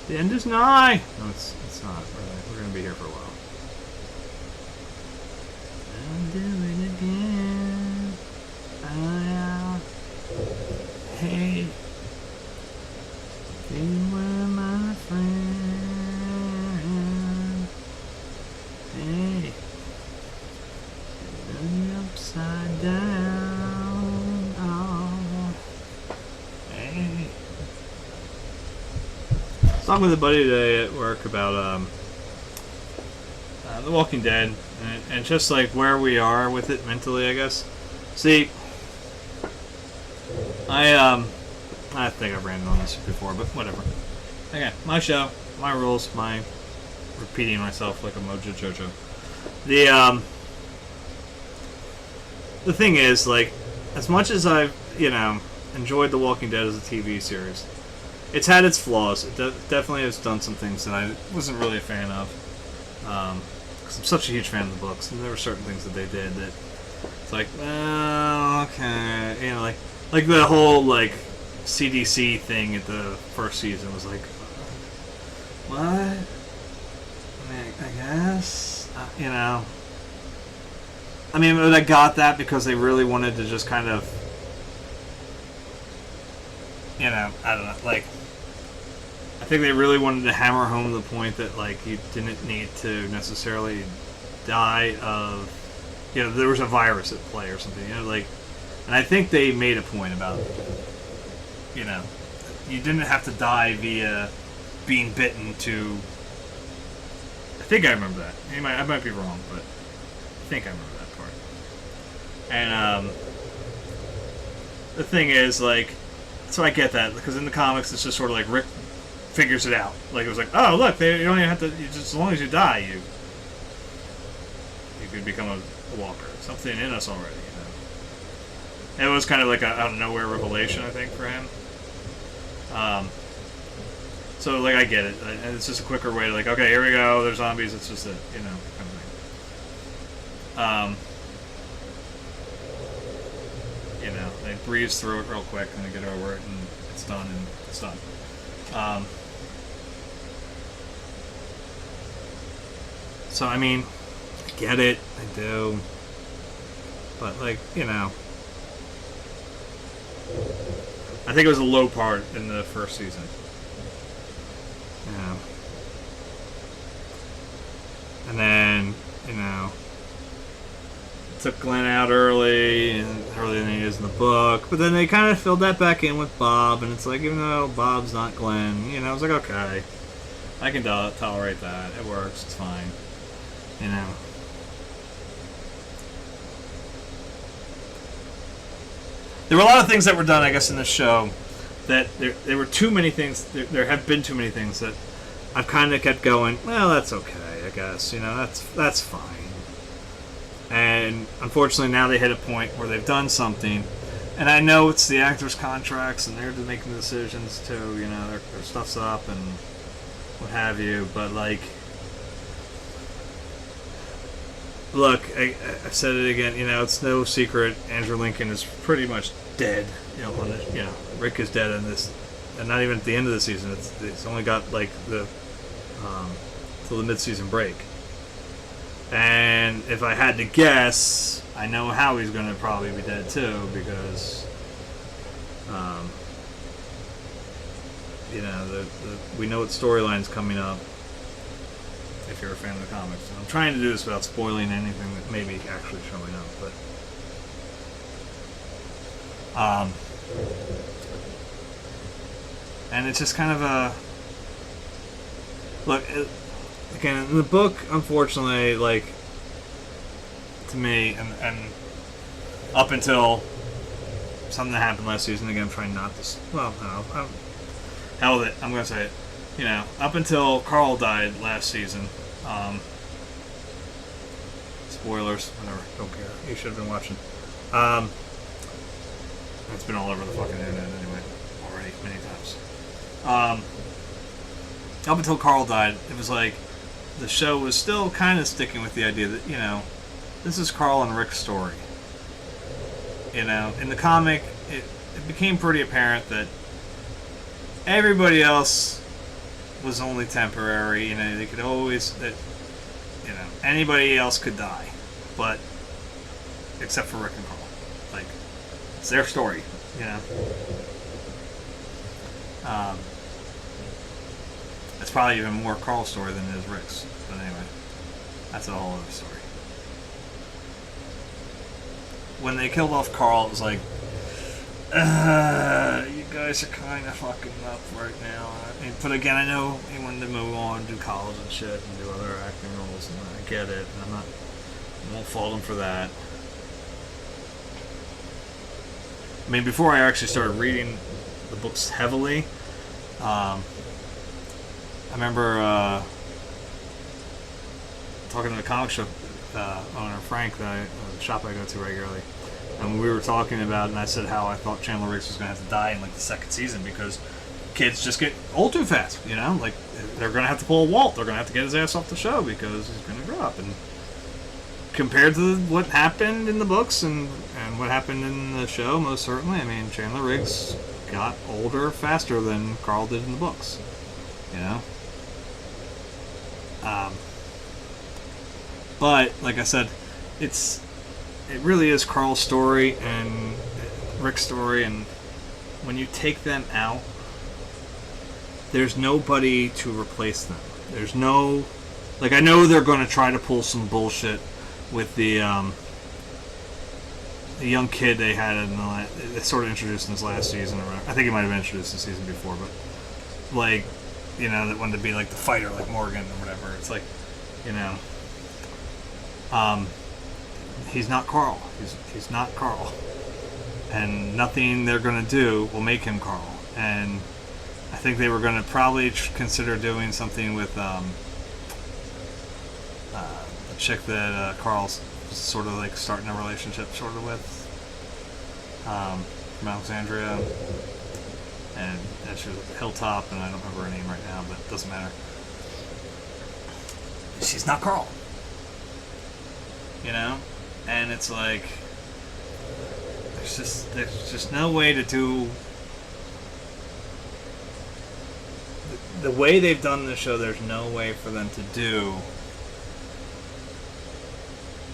[SPEAKER 3] The end is nigh! No, it's not. We're going to be here for a while. I'll do it again. Hey. You were my friend. Hey. You're upside down. Oh. Hey. Talking with a buddy today at work about The Walking Dead and just like where we are with it mentally, I guess. See, I think I've ranted on this before, but whatever. Okay, my show, my rules, my repeating myself like a Mojo Jojo. The thing is, like, as much as I've enjoyed The Walking Dead as a TV series, it's had its flaws. It definitely has done some things that I wasn't really a fan of. Because I'm such a huge fan of the books, and there were certain things that they did that it's like, oh, okay, like the whole like CDC thing at the first season was like, what? I guess, I mean, I got that because they really wanted to just kind of, I don't know, like, I think they really wanted to hammer home the point that, like, you didn't need to necessarily die of, there was a virus at play or something, like, and I think they made a point about, you didn't have to die via being bitten to, I think I remember that. I might be wrong, but I think I remember that part. And, the thing is, like, so I get that, because in the comics it's just sort of like Rick figures it out. Like, it was like, oh, look, you don't even have to, just as long as you die, you could become a walker. Something in us already, It was kind of like a out of nowhere revelation, I think, for him. So, like, I get it. And it's just a quicker way to, like, okay, here we go, there's zombies, it's just it, kind of thing. They breeze through it real quick and they get over it and it's done and it's done. So, I mean, I get it, I do. But, like, I think it was a low part in the first season. And then, took Glenn out earlier than he is in the book, but then they kind of filled that back in with Bob, and it's like, even though Bob's not Glenn, I was like, okay, I can tolerate that, it works, it's fine, There were a lot of things that were done, I guess, in this show, that there were too many things, there have been too many things that I've kind of kept going, well, that's okay, I guess, that's fine. And unfortunately now they hit a point where they've done something, and I know it's the actors' contracts and they're making the decisions too, their stuff's up and what have you, but like, look, I've said it again, it's no secret Andrew Lincoln is pretty much dead, Rick is dead in this, and not even at the end of the season, it's only got like the till the mid-season break. And if I had to guess, I know Howie's going to probably be dead too, because, we know what storyline's coming up, if you're a fan of the comics. And I'm trying to do this without spoiling anything that may be actually showing up, but, And it's just kind of a look. Again, in the book, unfortunately, like to me, and up until something that happened last season. Again, I'm trying not to. Well, no, hell with it. I'm gonna say it. You know, up until Carl died last season. Spoilers, whatever. Don't care. You should have been watching. It's been all over the fucking internet anyway, already many times. Up until Carl died, it was like the show was still kind of sticking with the idea that, you know, this is Carl and Rick's story. You know, in the comic, it became pretty apparent that everybody else was only temporary. You know, they could always, that, you know, anybody else could die, but except for Rick and Carl. Like, it's their story, you know. It's probably even more Carl's story than it is Rick's. But anyway, that's a whole other story. When they killed off Carl, it was like, you guys are kind of fucking up right now. But again, I know he wanted to move on, do college and shit, and do other acting roles, and I get it. And I won't fault him for that. I mean, before I actually started reading the books heavily, I remember talking to the comic shop owner, Frank, the shop I go to regularly, and we were talking about it, and I said how I thought Chandler Riggs was going to have to die in like the second season because kids just get old too fast, you know? Like, they're going to have to pull a Walt. They're going to have to get his ass off the show because he's going to grow up. And compared to what happened in the books and what happened in the show, most certainly, I mean, Chandler Riggs got older faster than Carl did in the books, you know? But, like I said, it really is Carl's story and Rick's story, and when you take them out, there's nobody to replace them. There's no, like, I know they're going to try to pull some bullshit with the young kid they had in they sort of introduced in this last season, or whatever. I think he might have been introduced the season before, but like, you know, that wanted to be like the fighter, like Morgan or whatever. It's like, you know, he's not Carl. He's not Carl, and nothing they're going to do will make him Carl. And I think they were going to probably consider doing something with the chick that Carl's sort of like starting a relationship sort of with, from Alexandria, and she was at the Hilltop, and I don't remember her name right now, but it doesn't matter. She's not Carl, you know, and it's like there's just no way to do the way they've done the show. There's no way for them to do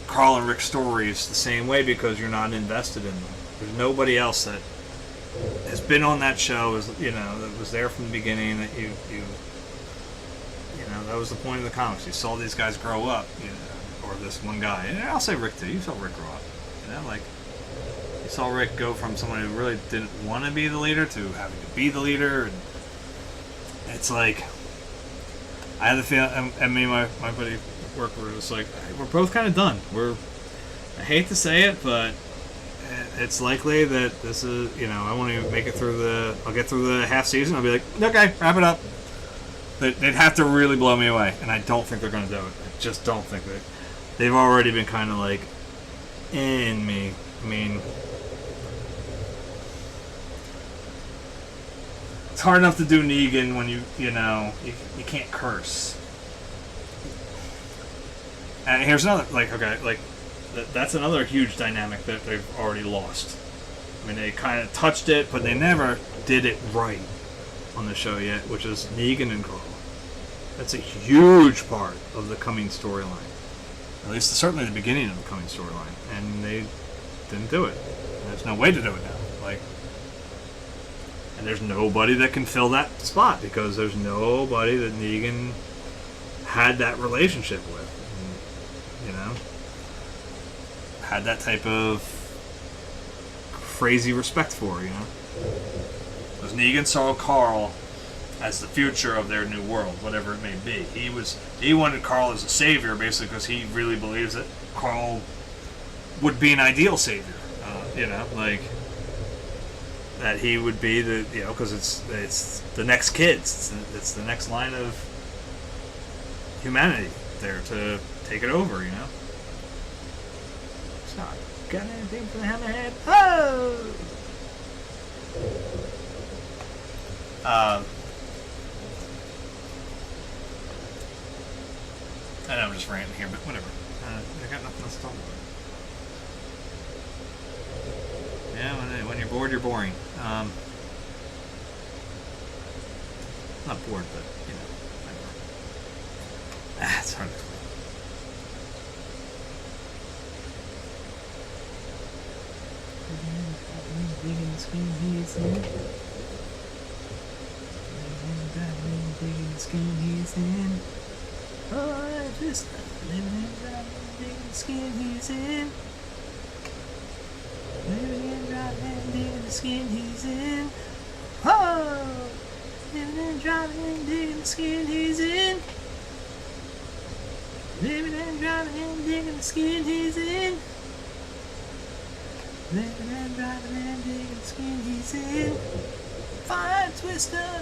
[SPEAKER 3] Carl and Rick stories the same way because you're not invested in them. There's nobody else that has been on that show, you know, that was there from the beginning, that you know, that was the point of the comics. You saw these guys grow up, you know, or this one guy. And I'll say Rick too. You saw Rick grow up. You know, like, you saw Rick go from someone who really didn't want to be the leader to having to be the leader. And it's like, I have the feeling, and me and my buddy work were just like, we're both kind of done. I hate to say it, but it's likely that this is, you know, I won't even make it through I'll get through the half season. I'll be like, okay, wrap it up. They'd have to really blow me away, and I don't think they're going to do it. I just don't think they've already been kind of like in me. I mean, it's hard enough to do Negan when you know, you can't curse. And here's another, like, okay, like, that's another huge dynamic that they've already lost. I mean, they kind of touched it, but they never did it right on the show yet, which is Negan and Carl. That's a huge part of the coming storyline. At least certainly the beginning of the coming storyline. And they didn't do it. And there's no way to do it now. Like, and there's nobody that can fill that spot because there's nobody that Negan had that relationship with. And, you know, had that type of crazy respect for, you know. Because Negan saw Carl as the future of their new world, whatever it may be. He wanted Carl as a savior, basically, because he really believes that Carl would be an ideal savior. Like that he would be the, because it's the next kids, it's the next line of humanity there to take it over. It's not got anything for the hammerhead. Oh. I know I'm just ranting here, but whatever. I got nothing else to talk about. Yeah, when you're bored, you're boring. Not bored, but, whatever. It's hard to explain. Digging the skin he's in. Digging the skin he's in. Oh, I just living and driving, digging the skin he's in. Living and driving, digging the skin he's in. Oh, living and driving, digging the skin he's in. Living and driving, digging the skin he's in. Living and driving and digging the skin he's in. Fire twister.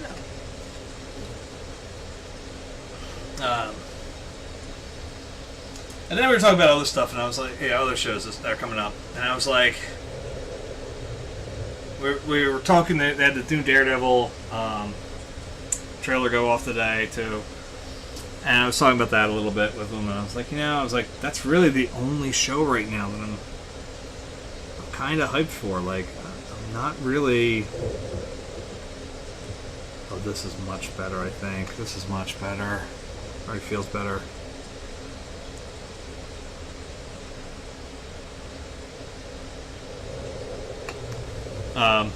[SPEAKER 3] And then we were talking about other stuff, and I was like, other shows that are coming up, and I was like, we were talking. They had the new Daredevil trailer go off today too, and I was talking about that a little bit with them, and I was like, that's really the only show right now that I'm kind of hyped for. Like, I'm not really. Oh, this is much better. I think this is much better. Already feels better. I'm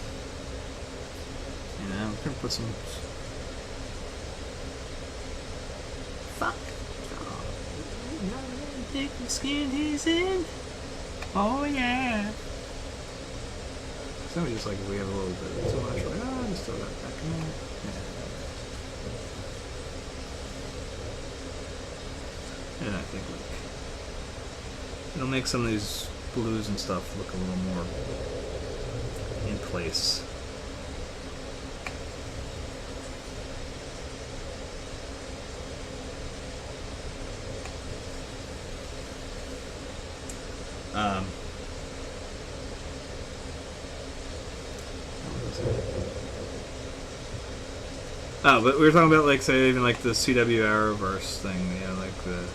[SPEAKER 3] gonna put some. Fuck. Dig the skin he's in. Oh yeah. Somebody just like, we have a little bit too much. Like, just throw that back in there. Yeah. And I think it'll make some of these blues and stuff look a little more in place. Oh, but we were talking about, like, say, even like the CW Arrowverse thing, like the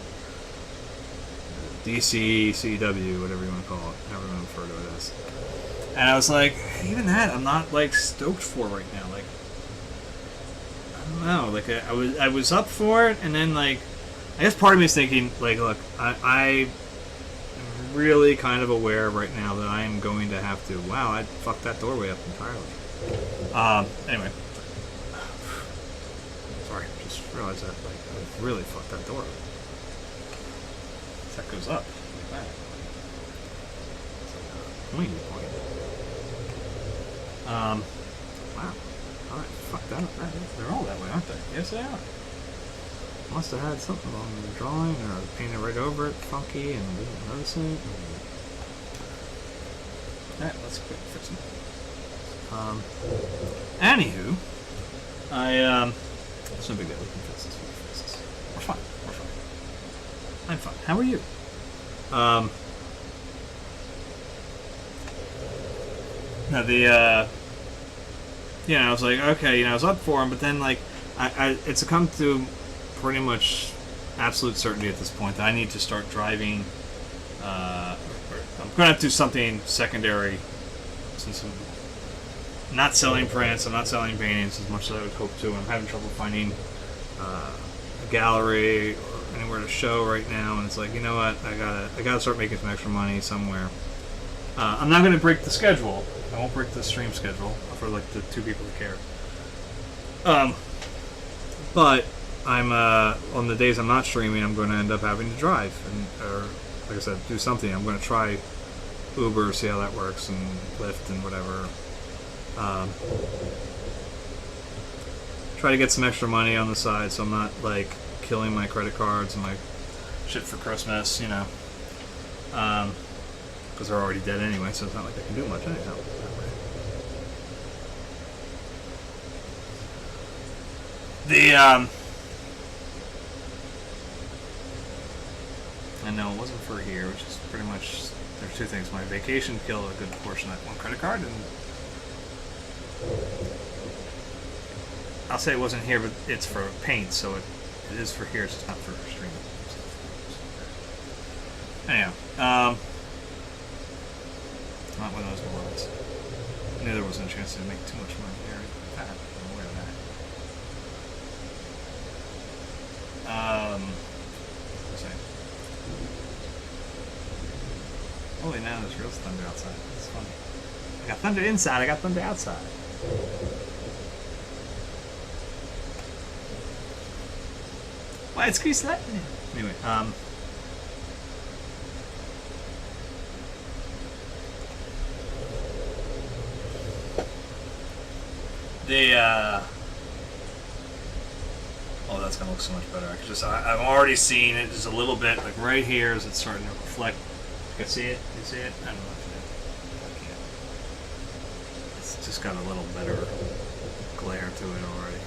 [SPEAKER 3] DC, CW, whatever you want to call it, however you want to refer to it as. And I was like, even that, I'm not, like, stoked for right now. Like, I don't know. Like, I was up for it, and then, like, I guess part of me is thinking, like, look, I am really kind of aware right now that I am going to have to. Wow, I fucked that doorway up entirely. Anyway. Sorry, just realized that, like, I really fucked that door up. That goes up like that. It's like a pointy point. Wow. Alright, fuck that up. They're all that way, aren't they? Yes, they are. Must have had something wrong with the drawing, or painted right over it, funky, and didn't notice it. Alright, let's quit fixing it. Anywho, it's no big deal. We can fix this. We're fine. I'm fine. How are you? Now I was like, okay, I was up for him, but then, like, it's come to pretty much absolute certainty at this point that I need to start driving. I'm going to have to do something secondary, since I'm not selling prints, I'm not selling paintings as much as I would hope to. I'm having trouble finding a gallery or anywhere to show right now, and it's like, you know what, I gotta start making some extra money somewhere. I'm not going to break the schedule. I won't break the stream schedule for, like, the two people who care. But I'm on the days I'm not streaming, I'm going to end up having to drive, or, like I said, do something. I'm going to try Uber, see how that works, and Lyft and whatever. try to get some extra money on the side, so I'm not like killing my credit cards and my shit for Christmas, you know, because they're already dead anyway. So it's not like I can do much anyhow. I know it wasn't for here, which is pretty much, there's two things. My vacation killed a good portion of that one credit card, and I'll say it wasn't here, but it's for paint, so it is for here, it's just not for streaming. Anyhow, not one of those moments. I knew there wasn't a chance to make too much money here. I'm aware of that. What's that? Holy now, there's real thunder outside. It's funny. I got thunder inside, I got thunder outside. Why, it's Grease Lightning. Anyway, oh, that's gonna look so much better. I've already seen it just a little bit, like right here as it's starting to reflect. You can see it? You see it? I don't know if I can't. It's just got a little better glare to it already.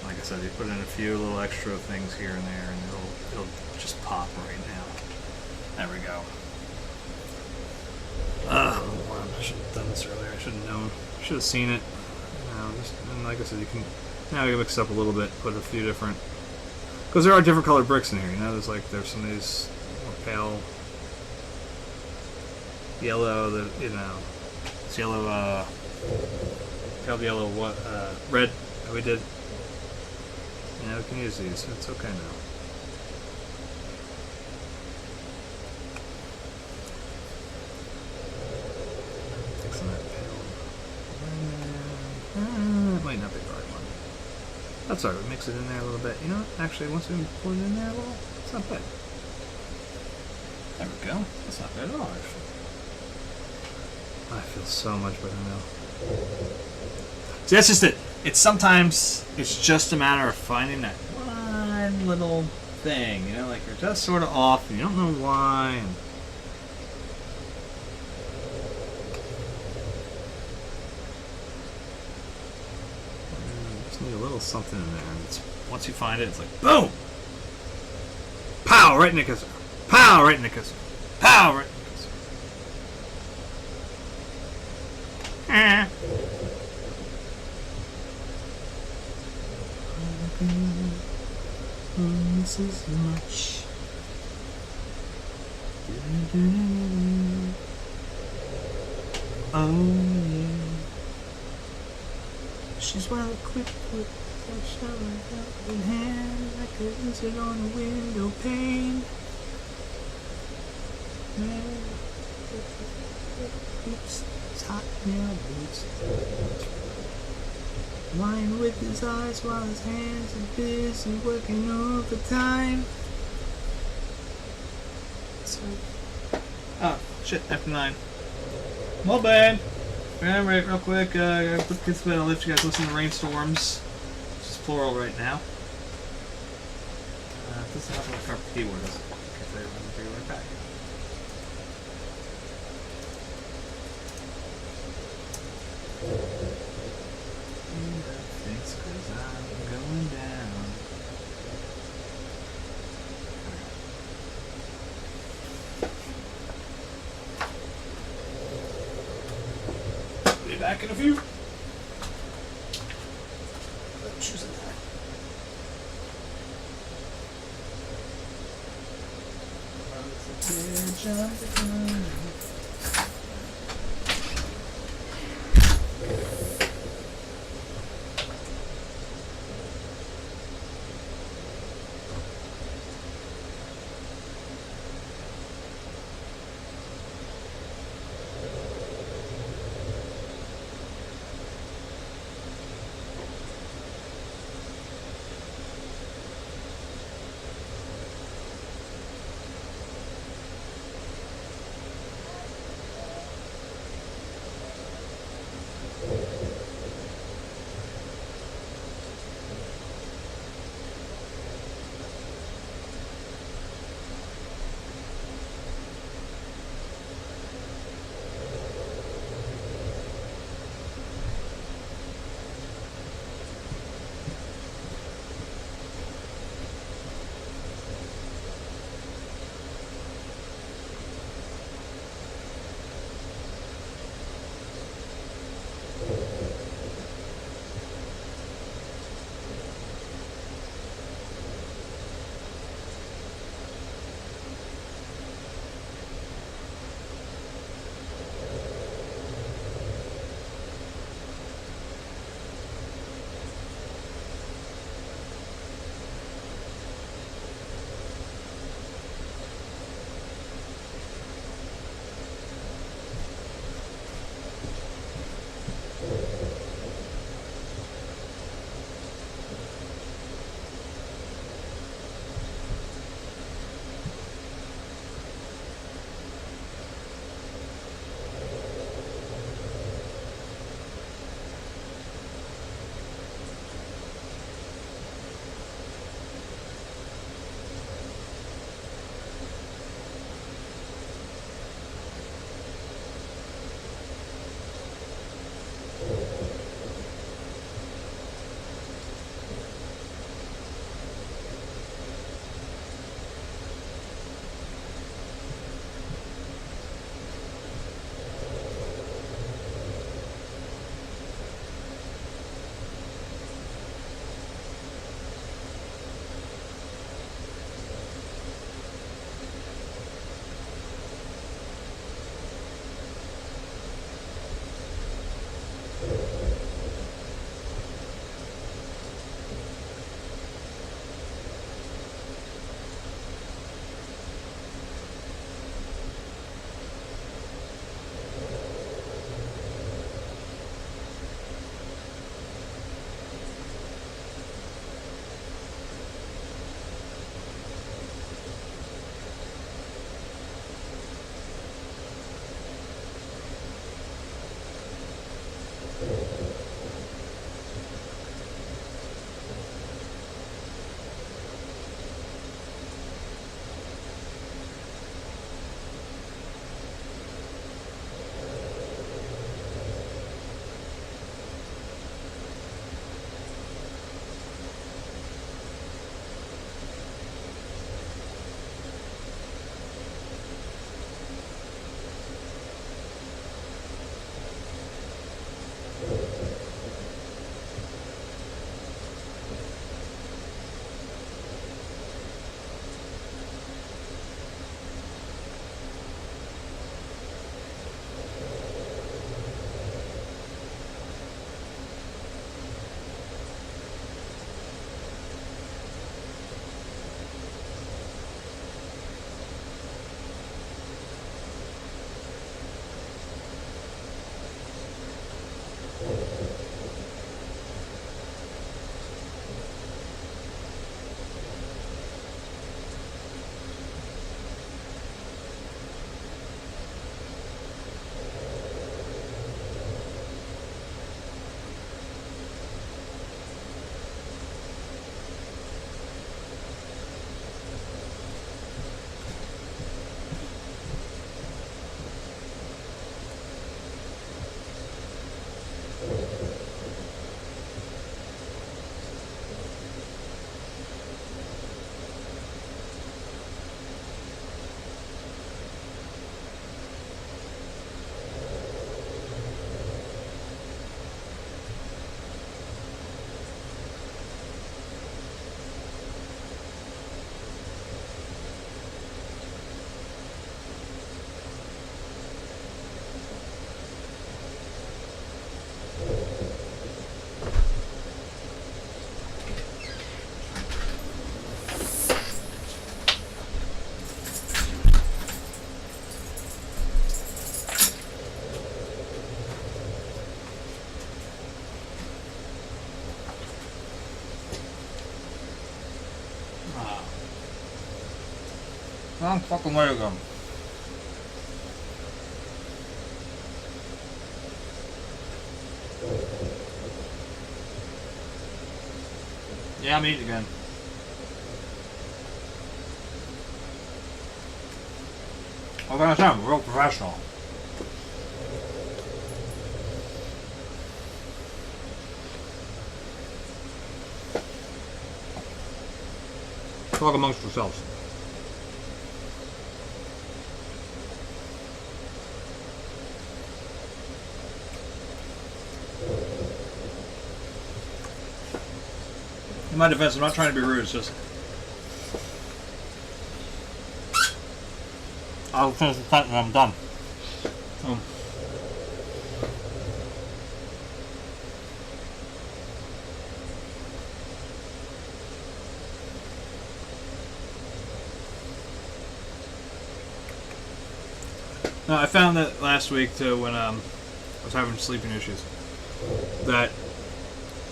[SPEAKER 3] Like I said, you put in a few little extra things here and there, and it'll just pop right now. There we go. I should have done this earlier. I should have known. Should have seen it. And like I said, you can now you mix it up a little bit, put a few different, because there are different colored bricks in here. You know, there's some of these more pale yellow. It's yellow. Pale yellow. What? Red. That we did. Yeah, we can use these. It's okay now. Fixing that pale. It might not be the right one. That's alright, we mix it in there a little bit. You know what? Actually, once we put it in there a little, it's not bad. There we go. That's not bad at all, actually. I feel so much better now. See, that's just it. It's just a matter of finding that one little thing, you know, like you're just sort of off and you don't know why. And just need a little something in there. And once you find it, it's like boom, pow, right in the kisser, pow, right in the kisser, pow, right in the kisser. This is much. Oh yeah. She's well equipped with a shovel in hand, like a lizard on a window pane. Boots, hot nail boots. Lying with his eyes while his hands are busy working overtime. So, oh shit! After 9. My bad. Alright, real quick. Gotta put this bit. I'll let you guys listen to Rainstorms. This is plural right now. This is not what the keyword is. I'll be right back. Thanks, cause I'm going down. Be back in a few. Choose that. Long fucking way to go. Yeah, I'm eating again. What can I say? I'm a real professional. Talk amongst yourselves. In my defense, I'm not trying to be rude, it's just... I'll finish the plant when I'm done. No, I found that last week too when I was having sleeping issues. That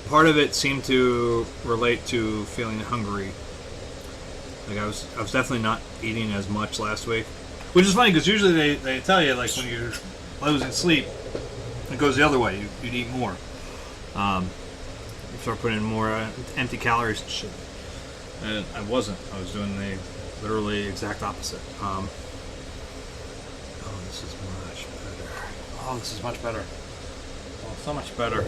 [SPEAKER 3] part of it seemed to relate to feeling hungry. Like I was definitely not eating as much last week, which is funny because usually they tell you like when you're losing sleep, it goes the other way. You'd eat more. You start putting in more empty calories and shit. And I wasn't. I was doing the literally exact opposite. Oh, this is much better. Oh, this is much better. Oh, so much better.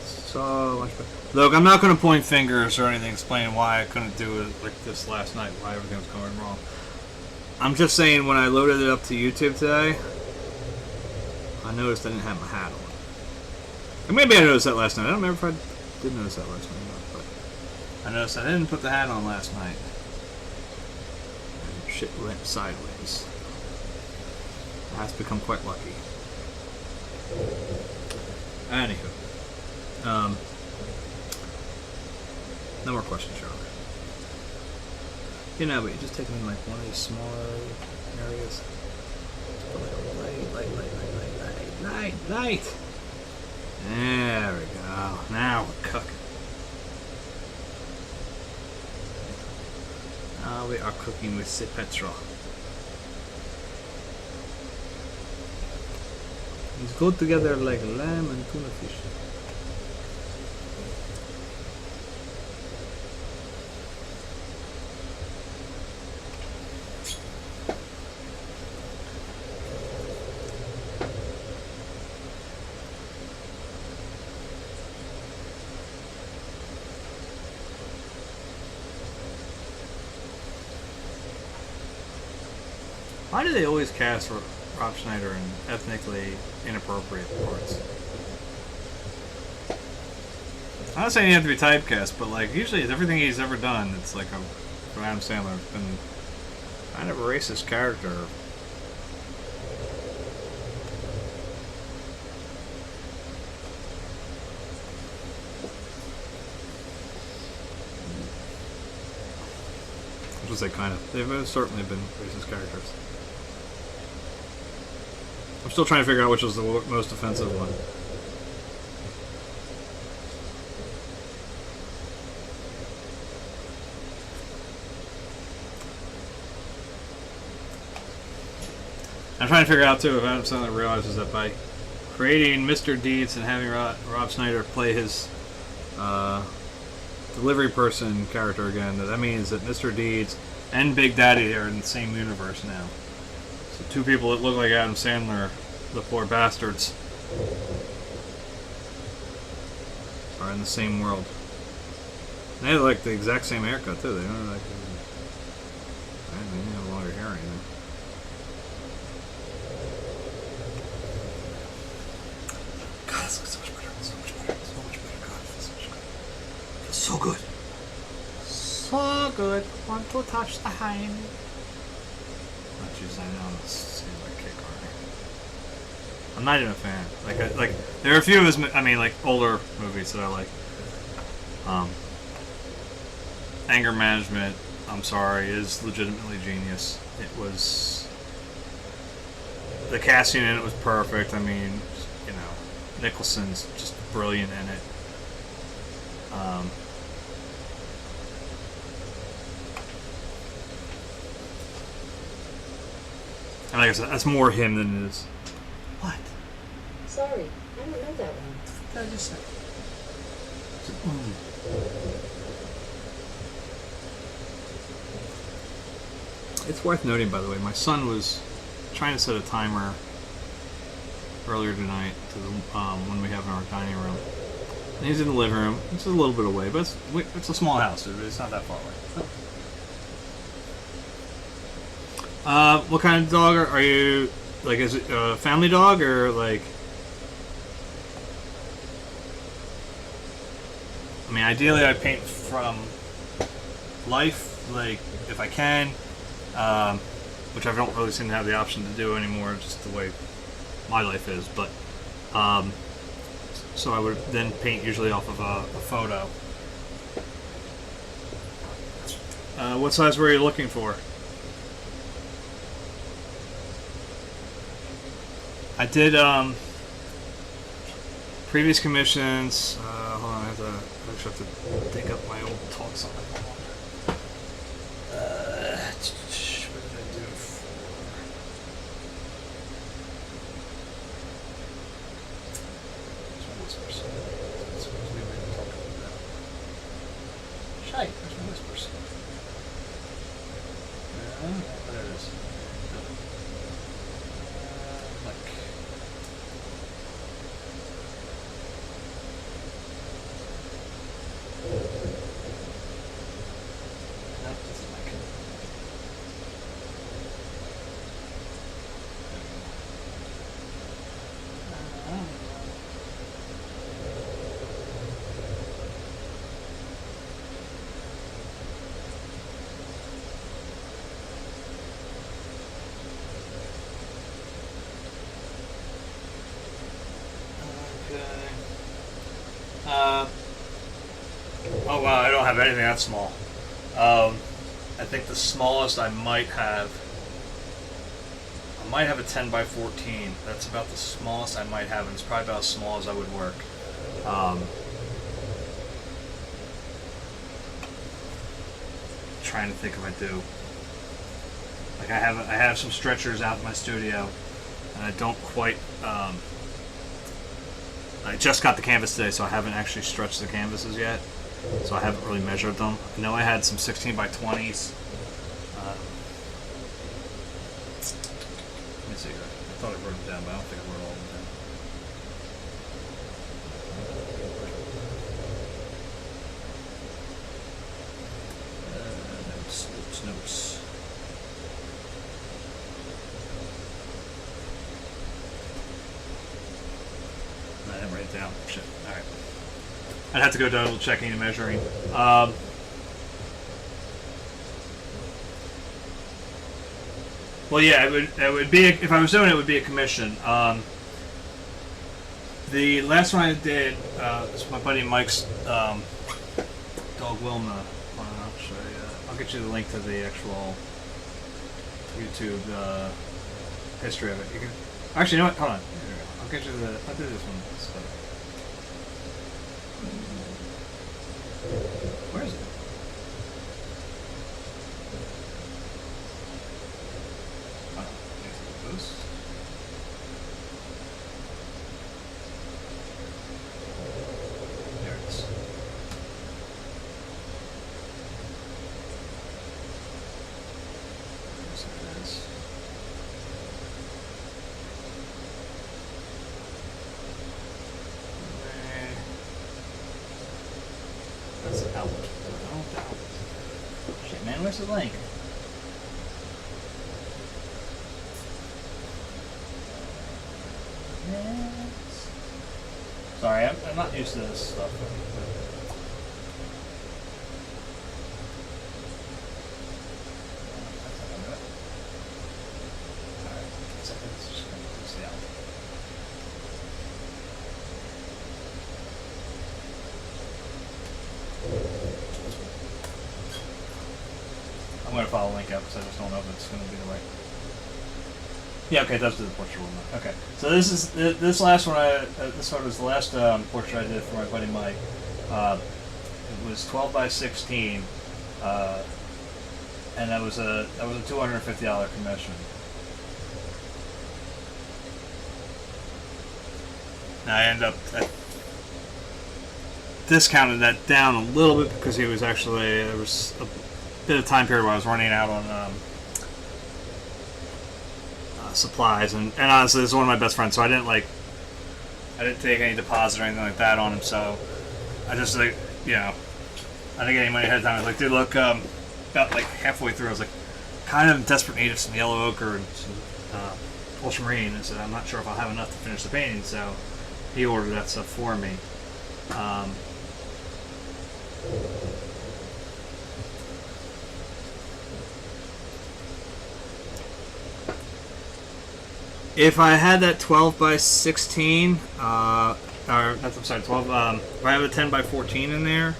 [SPEAKER 3] So much better. Look, I'm not going to point fingers or anything explaining why I couldn't do it like this last night, why everything was going wrong. I'm just saying when I loaded it up to YouTube today, I noticed I didn't have my hat on. And maybe I noticed that last night. I don't remember if I did notice that last night or not, but I noticed I didn't put the hat on last night. And shit went sideways. I have become quite lucky. Anywho. No more questions, Charlotte. You know, but you just take them in like one of these smaller areas. Just put like a light. There we go. Now we're cooking. Now we are cooking with petrol. These go together like lamb and tuna fish. Why do they always cast Rob Schneider in ethnically inappropriate parts? I'm not saying you have to be typecast, but like usually everything he's ever done, it's like from Adam Sandler, it's been kind of a racist character. I should say kind of. They've certainly been racist characters. I'm still trying to figure out which was the most offensive one. I'm trying to figure out too if Adam Sandler realizes that by creating Mr. Deeds and having Rob Schneider play his delivery person character again, that means that Mr. Deeds and Big Daddy are in the same universe now. So two people that look like Adam Sandler, the poor bastards, are in the same world. And they have like the exact same haircut too. They don't like. I mean, they have longer hair or anything. God, this looks so much better. So much better. So much better. God, it feels so much good. It feels so good. So good. Want to touch the hind. Not using that on the Sailor Kick already. I'm not even a fan. Like there are a few of his, like older movies that I like. Anger Management, I'm sorry, is legitimately genius. It was, the casting in it was perfect. I mean, you know, Nicholson's just brilliant in it. And like I said, that's more him than it is. What?
[SPEAKER 2] Sorry, I don't know that one.
[SPEAKER 3] What did I just say? It's worth noting, by the way, my son was trying to set a timer earlier tonight to the, when we have in our dining room. And he's in the living room. It's a little bit away, but it's a small house. It's not that far away. What kind of dog are you? Like, is it a family dog or like? I mean, ideally, I paint from life, like if I can, which I don't really seem to have the option to do anymore, just the way my life is. But so I would then paint usually off of a photo. What size were you looking for? I did previous commissions. Hold on, I actually have to dig up my old talks on it. What did I do for? There's my whispers. That's what we were talking about. Shite, there's my whispers. There it is. Like. Nope, this is Mike. Okay. Oh wow, I don't have anything that small. I think the smallest I might have a 10 by 14. That's about the smallest I might have, and it's probably about as small as I would work. Trying to think if I do. Like I have some stretchers out in my studio, and I don't quite. I just got the canvas today, so I haven't actually stretched the canvases yet. So I haven't really measured them. I know I had some 16 by 20s. Let me see here. I thought I wrote them down, but I don't think I wrote all of them down. Notes. I didn't write it down. Shit. All right. I'd have to go double checking and measuring. Well, yeah, it would be if I was doing it, it would be a commission. The last one I did is my buddy Mike's dog Wilma. I'll show you. I'll get you the link to the actual YouTube history of it. You can actually, you know what? Hold on. I'll get you the. I'll do this one. Where is it? Oh, post. There it is. There's it is. That's an outlet. Shit, man, where's the link? Yes. Sorry, I'm not used to this stuff. Alright, so it's just going to close the outlet. I'm going to follow the link up because I just don't know if it's going to be the right. Yeah, okay, it does do the portrait one. Okay, so this last one. This one was the last portrait I did for my buddy Mike. It was 12 by 16, and that was a $250 commission. And I end up discounted that down a little bit because he was actually, there was a bit of time period where I was running out on supplies, and honestly, this is one of my best friends, so I didn't take any deposit or anything like that on him. So I just I didn't get any money ahead of time. I was like, dude, look, about like halfway through, I was like, kind of in desperate need of some yellow ochre and some ultramarine, and said, I'm not sure if I'll have enough to finish the painting, so he ordered that stuff for me. If I had that 12 by 16, I'm sorry, 12, if I have a 10 by 14 in there,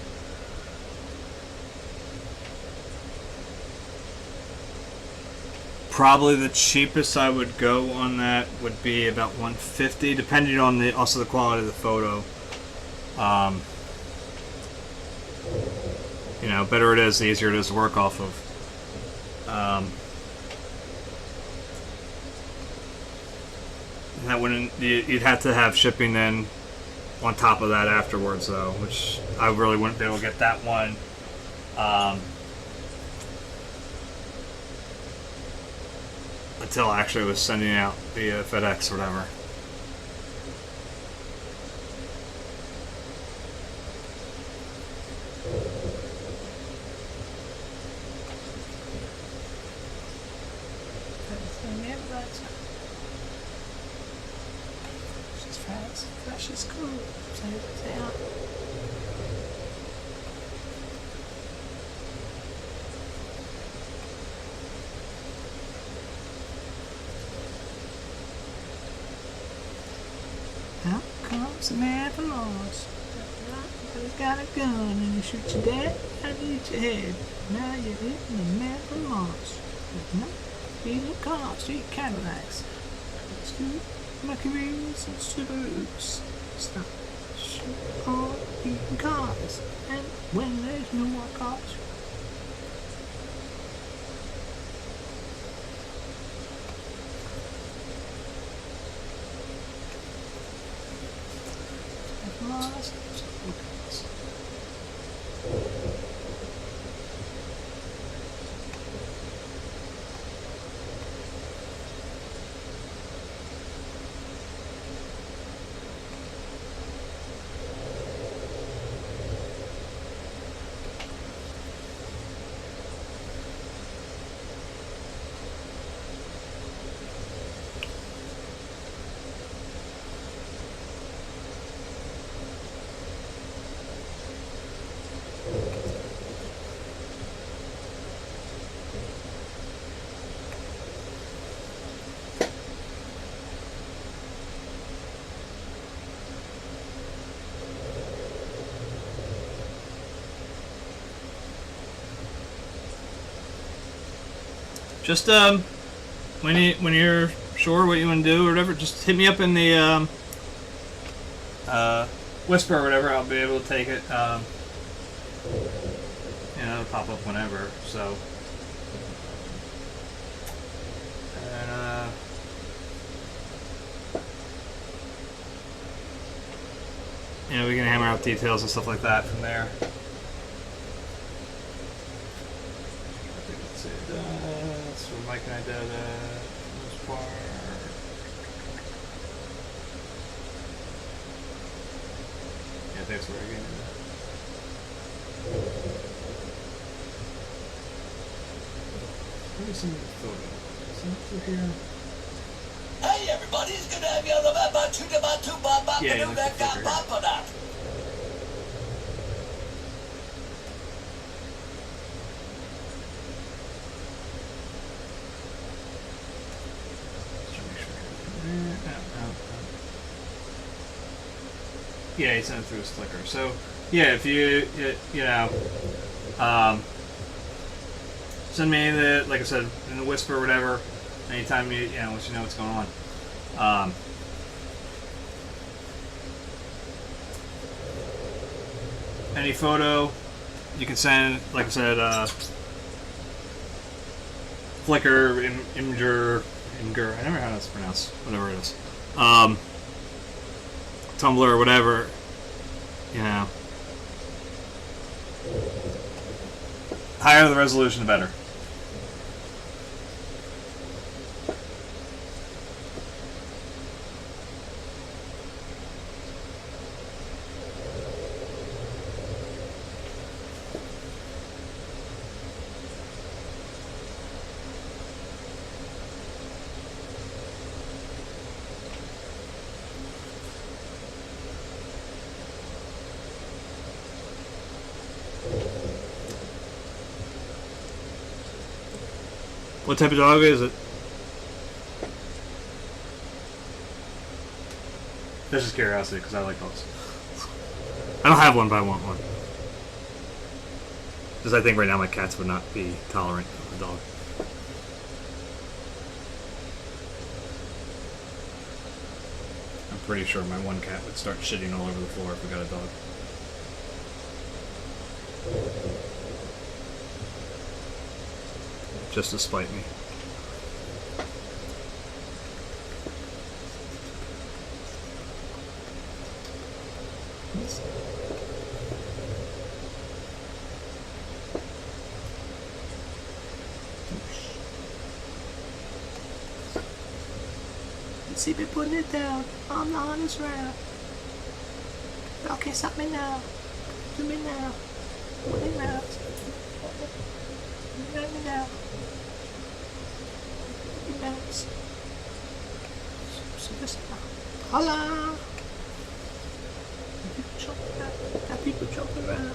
[SPEAKER 3] probably the cheapest I would go on that would be about 150, depending on also the quality of the photo. Better it is, the easier it is to work off of. And that wouldn't, you'd have to have shipping then on top of that afterwards, though, which I really wouldn't be able to get that one. Until I actually was sending out via FedEx or whatever. She's fast. She's cool. Say out. Out comes the man from Mars. He's got a gun and he shoots your dad and he eats your head. Now you're hitting the man from Mars. Eating cars, eat Cadillacs. Mercury's and Subarus. Stop. Shoot all eating cars. And when there's no more cars, just when you're sure what you want to do or whatever, just hit me up in the whisper or whatever. I'll be able to take it. It'll pop up whenever. So, and we can hammer out details and stuff like that from there. That's what Mike and I did most part. Yeah, that's where I get it. Maybe some of the photo. Is that through here?
[SPEAKER 4] Hey everybody, it's good to have you on the map.
[SPEAKER 3] Yeah, you look at the figure. Yeah, he sent it through his Flickr. So, yeah, if you send me the, like I said, in the whisper or whatever, anytime once you know what's going on. Any photo you can send, like I said, Flickr, Imgur, I never know how that's pronounced, whatever it is. Tumblr or whatever, you know. Higher the resolution, the better. What type of dog is it? This is curiosity because I like dogs. I don't have one, but I want one. Because I think right now my cats would not be tolerant of a dog. I'm pretty sure my one cat would start shitting all over the floor if we got a dog. Just to spite me. See me putting it down. I'm the honest round. Okay, stop me now. Do me now. What me now? Let me now. So this holla! People jumping around.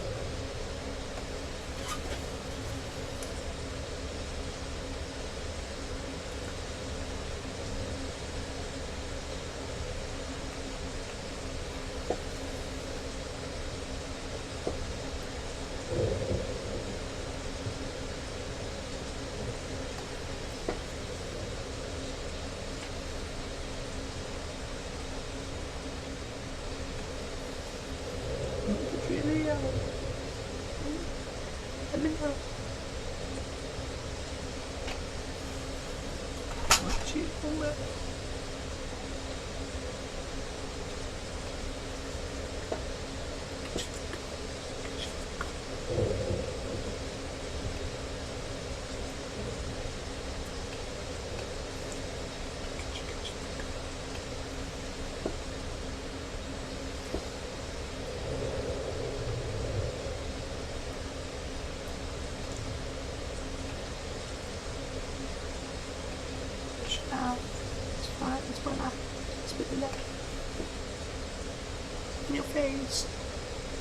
[SPEAKER 3] In your face.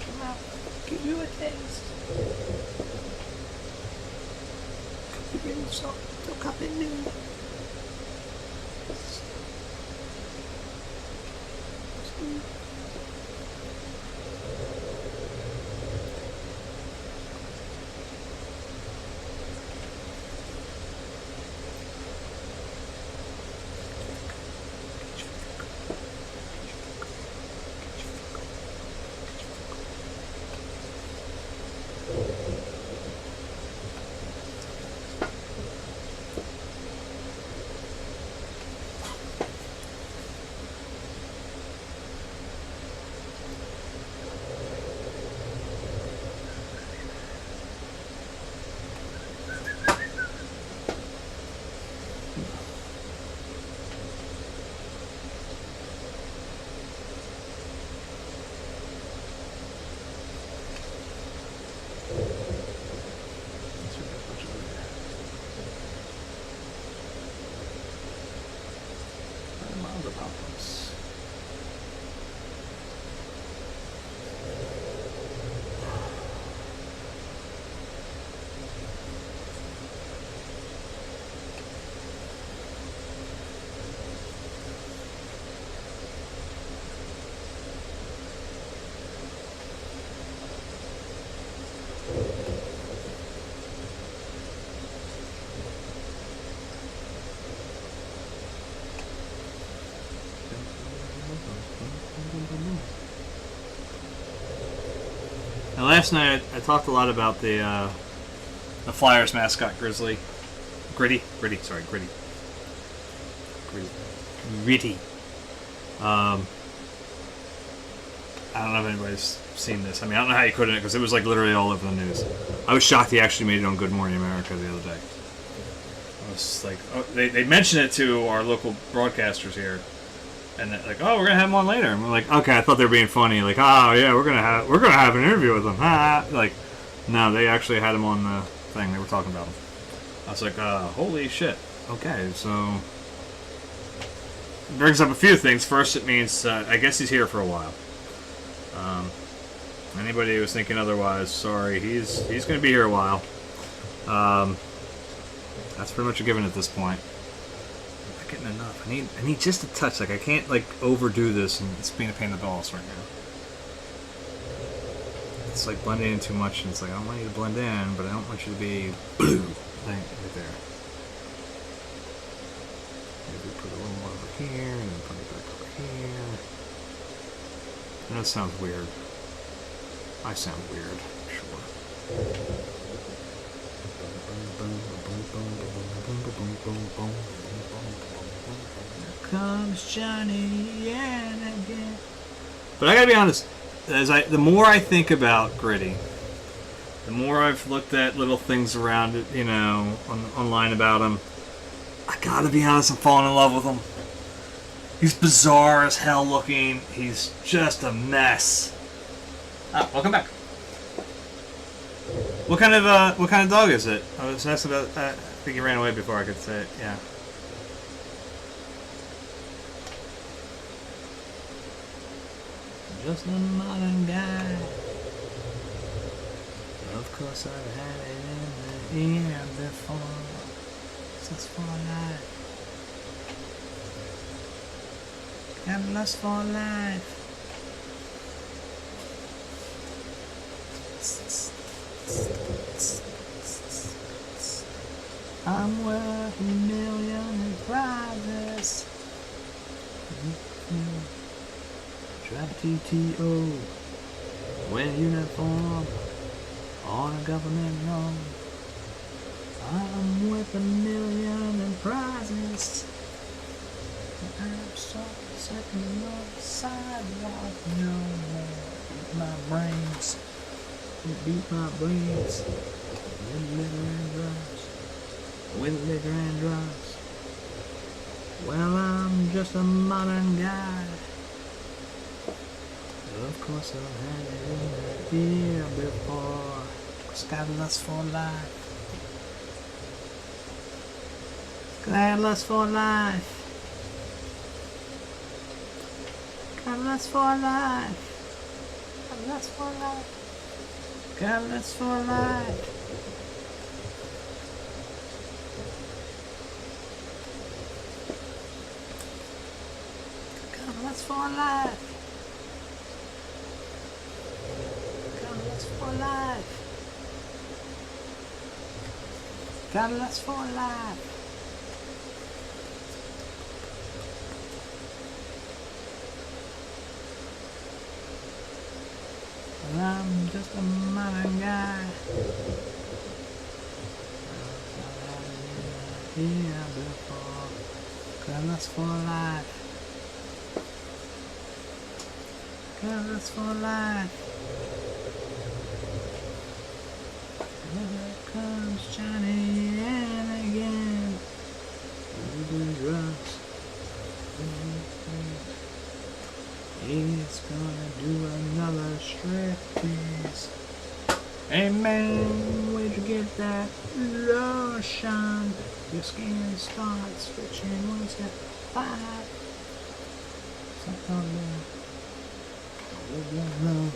[SPEAKER 3] Come out. Give you a taste. Cup it in soft. Don't cup it new. Now, last night I talked a lot about the Flyers mascot Grizzly, Gritty. I don't know if anybody's seen this. I mean, I don't know how you couldn't, because it was like literally all over the news. I was shocked he actually made it on Good Morning America the other day. I was like, oh, they mentioned it to our local broadcasters here, and they're like, oh, we're gonna have him on later. And we're like, okay, I thought they were being funny. Like, oh yeah, we're gonna have an interview with him. Like, no, they actually had him on the thing. They were talking about him. I was like, holy shit. Okay, so brings up a few things. First, it means I guess he's here for a while. Anybody who was thinking otherwise, sorry, he's going to be here a while. That's pretty much a given at this point. I'm not getting enough. I need just a touch. Like, I can't like overdo this, and it's being a pain in the balls right now. It's like blending in too much, and it's like I don't want you to blend in, but I don't want you to be blue. Right there. Maybe put a little more over here, and then put it back over here. I know it sounds weird. I sound weird, sure. Here comes Johnny again. But I gotta be honest, the more I think about Gritty, the more I've looked at little things around it, you know, online about him, I gotta be honest, I'm falling in love with him. He's bizarre as hell looking. He's just a mess. Ah, welcome back. What kind of dog is it? I was asking about. I think he ran away before I could say it. Yeah. Just a modern guy. Of course I've had it in the ear before. Since for life. Got lust for life. I'm worth $1 million in prizes. Drive TTO. Wear uniform. On a government loan. I'm worth $1 million in prizes. I'm so sick of the sidewalk. No more. Beat my brains. Beat my brains. With liquor and drugs. With liquor and drugs. Well, I'm just a modern guy. Of course I've had it in the ear before. Cause got lust for life. Got lust for life. Got lust for life. Got lust for life. Got lust for life. Got lust for life. Got lust for life. Got lust for life. Well, I'm just a modern guy. Yeah, before. Got lust for life. Got lust for life. Here comes Johnny and again. Doing drugs. He's gonna do another striptease. Hey man, where'd you get that lotion? Your skin starts switching once you five. Something love.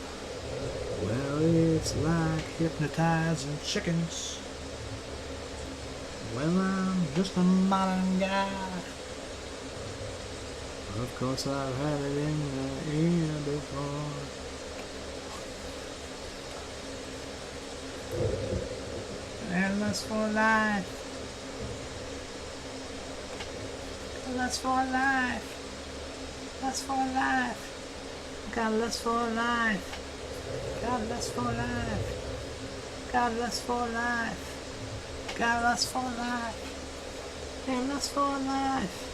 [SPEAKER 3] Well, it's like hypnotizing chickens. Well, I'm just a modern guy. Of course I've had it in the ear before. And lust for life. Lust for life. Lust for life. Got lust for life. Got lust for life. Got lust for life. Got lust for life. Got lust for life.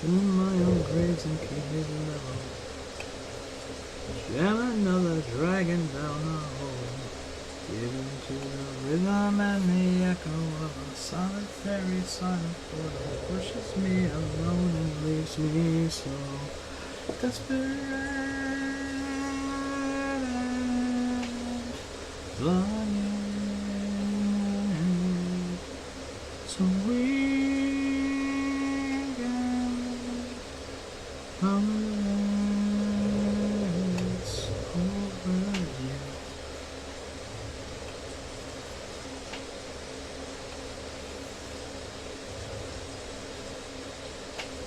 [SPEAKER 1] Turn my own grades and keep it level. Jam another dragon down a hole. Give into the rhythm and the echo of a solitary silent portal. Pushes me alone and leaves me so desperate and longing. So weak and powerless over you.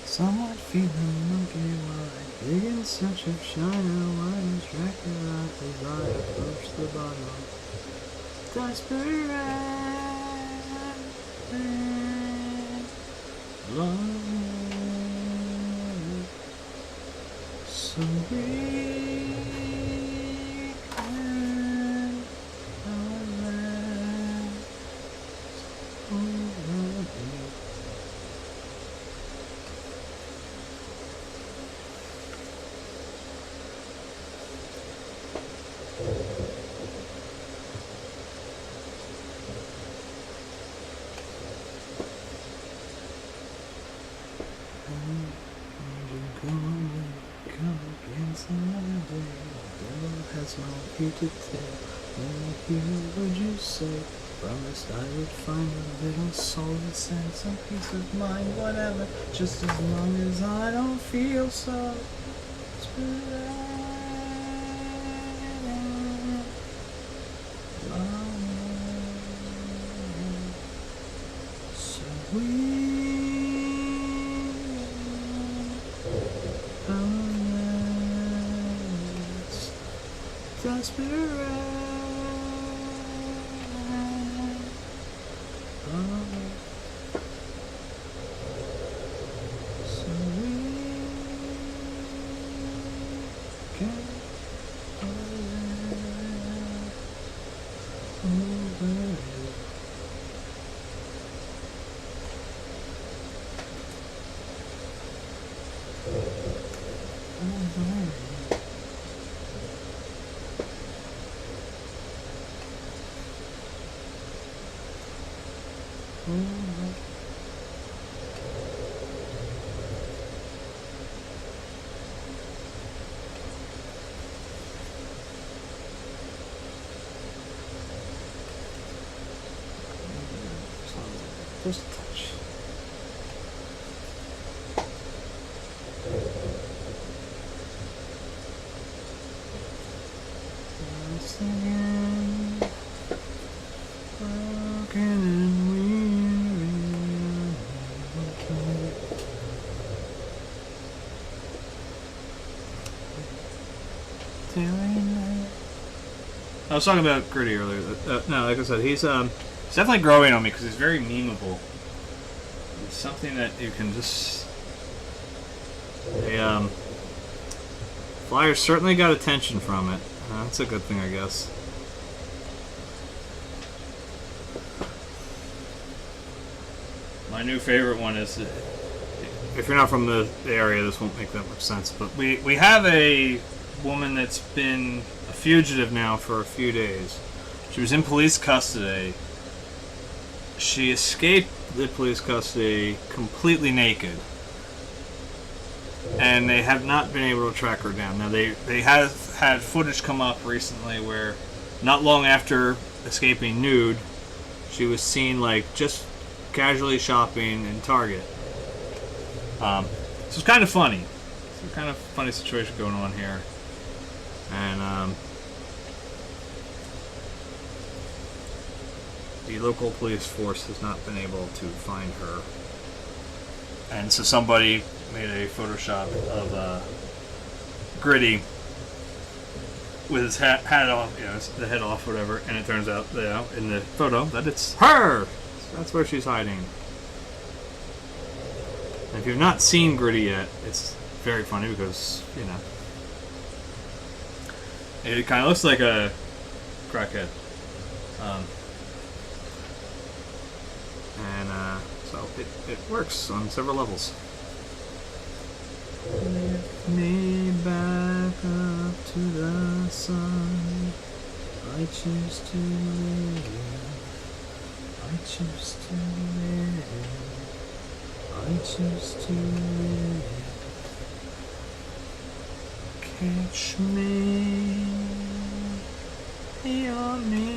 [SPEAKER 1] Somewhat feeling monkey wide, big in search of shiner, wide and Dracula as I approach the bottom. Desperate and longing, so weak and powerless over you. Has no heated tail. Only here would you say, promised I would find a little solace and some peace of mind, whatever, just as long as I don't feel so desperate. So desperate. So we can over you. Just a touch. Singing, broken and
[SPEAKER 3] I was talking about Gritty earlier. No, like I said, he's definitely growing on me because he's very memeable. It's something that you can just. Flyers certainly got attention from it. That's a good thing, I guess. My new favorite one is, if you're not from the area, this won't make that much sense, but we have a woman that's been a fugitive now for a few days. She was in police custody. She escaped the police custody completely naked, and they have not been able to track her down. Now they have had footage come up recently where not long after escaping nude, she was seen like just casually shopping in Target. So it's kind of funny. It's a kind of funny situation going on here. And the local police force has not been able to find her. And so somebody made a Photoshop of Gritty with his hat off, the head off, whatever, and it turns out, in the photo, that it's her! So that's where she's hiding. And if you've not seen Gritty yet, it's very funny because, it kind of looks like a crackhead. So it works on several levels. Lift me back up to the sun. I choose to live. I choose to live. I choose to live. Catch me, hear me,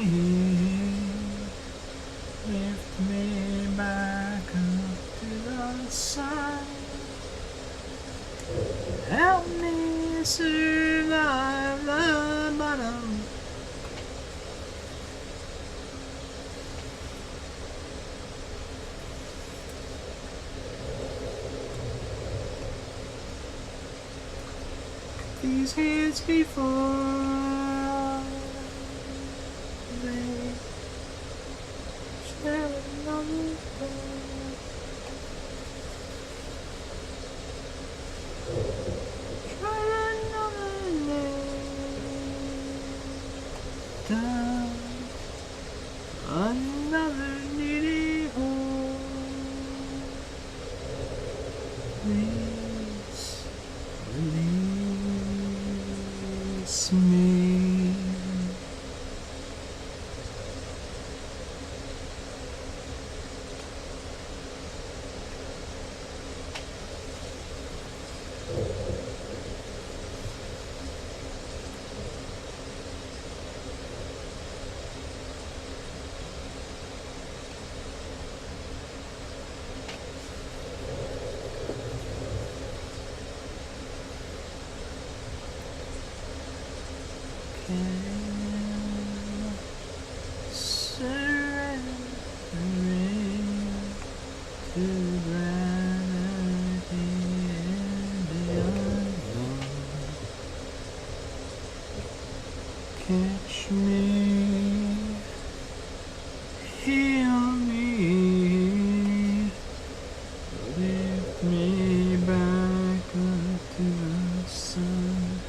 [SPEAKER 3] lift me back up to the sun. Help me survive the bottom. These hands before they share another bond. Try another name down another needy hole. Please release me. Catch me, heal me, lift me back up to the sun.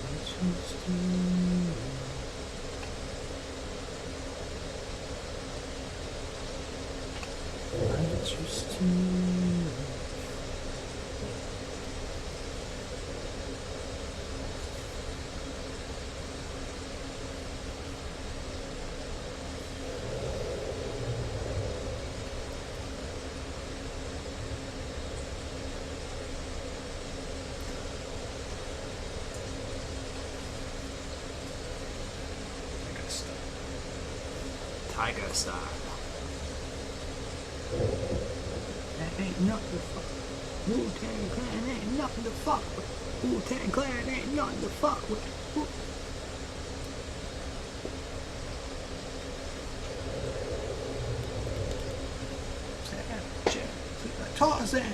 [SPEAKER 3] I choose to live. I choose to live. Tiger style. That ain't nothing to fuck with. Wu-Tang Clan ain't nothing to fuck with. Wu-Tang Clan ain't nothing to fuck with. Tarzan.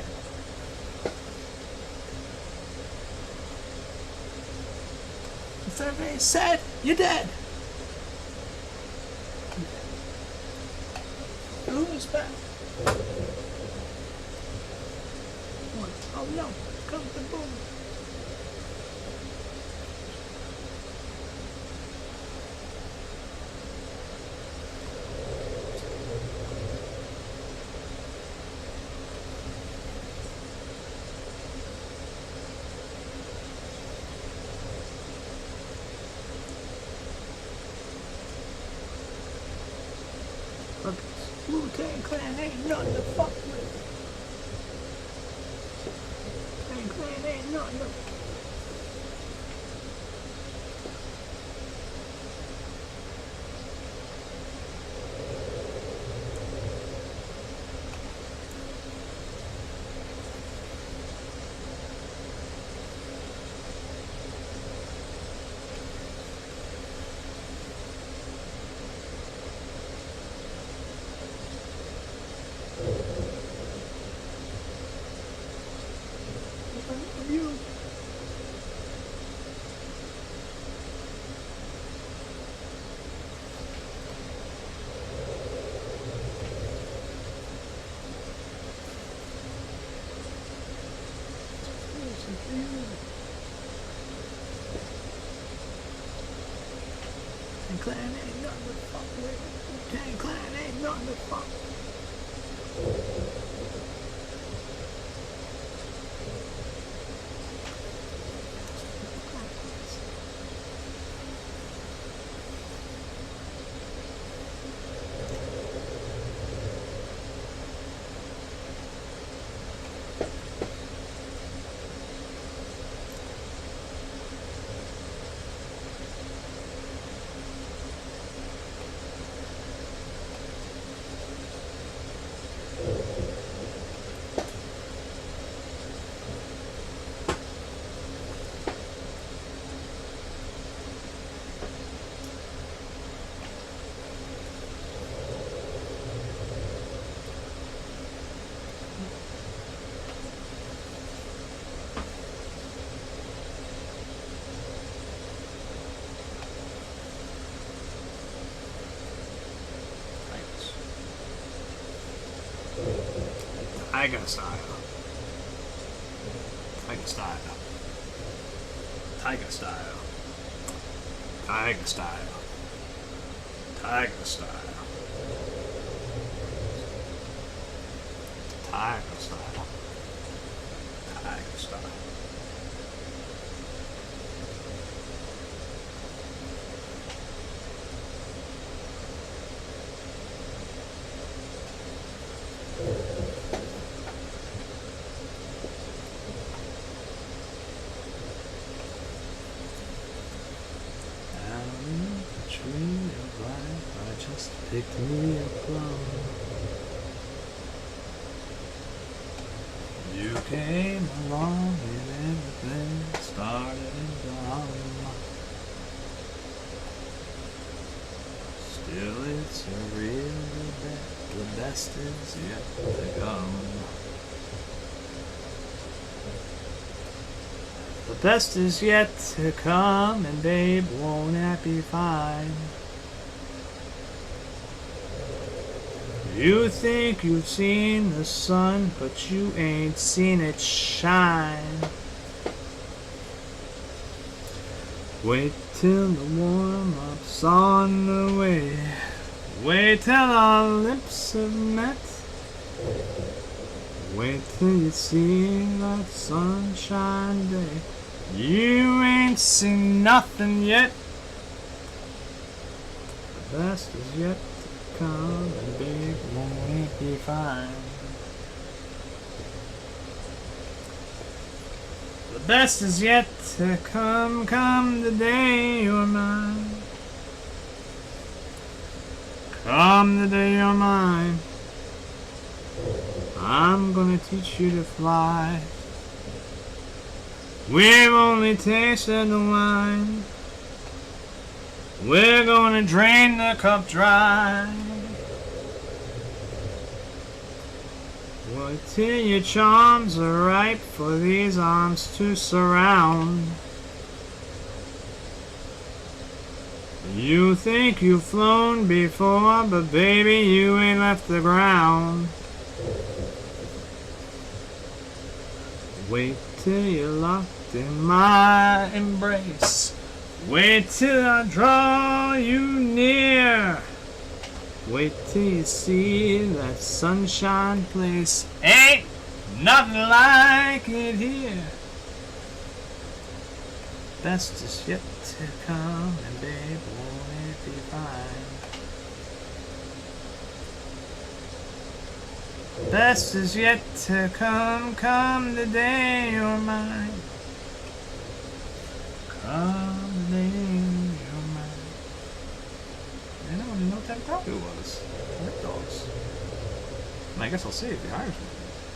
[SPEAKER 3] The survey said you're dead. Who's back? What? Oh no, comes the boom. Wu-Tang Clan ain't nothing to fuck with. Wu-Tang Clan ain't nothing to you. Wu-Tang Clan ain't nothing to fuck with. Wu-Tang Clan ain't nothing to fuck with. Tiger style. Tiger style. Tiger style. Tiger style. Tiger style. Tiger style. Tiger style.
[SPEAKER 1] Picked me a plum. You came along and everything started dumb. Still, it's a real bet. The best is yet to come. The best is yet to come, and babe, won't that be fine? You think you've seen the sun, but you ain't seen it shine. Wait till the warm-up's on the way. Wait till our lips have met. Wait till you see that sunshine day. You ain't seen nothing yet. The best is yet to come, and babe, won't it be fine? The best is yet to come, come the day you're mine. Come the day you're mine. I'm gonna teach you to fly. We've only tasted the wine. We're gonna drain the cup dry. Wait till your charms are ripe for these arms to surround. You think you've flown before, but baby, you ain't left the ground. Wait till you're locked in my embrace. Wait till I draw you near. Wait till you see that sunshine place. Ain't nothing like it here. Best is yet to come, and babe, won't it be fine? Best is yet to come, come the day you're mine. Come the day you're mine. I don't even know what that dog was. Red dogs. I guess I'll see if the Irishman.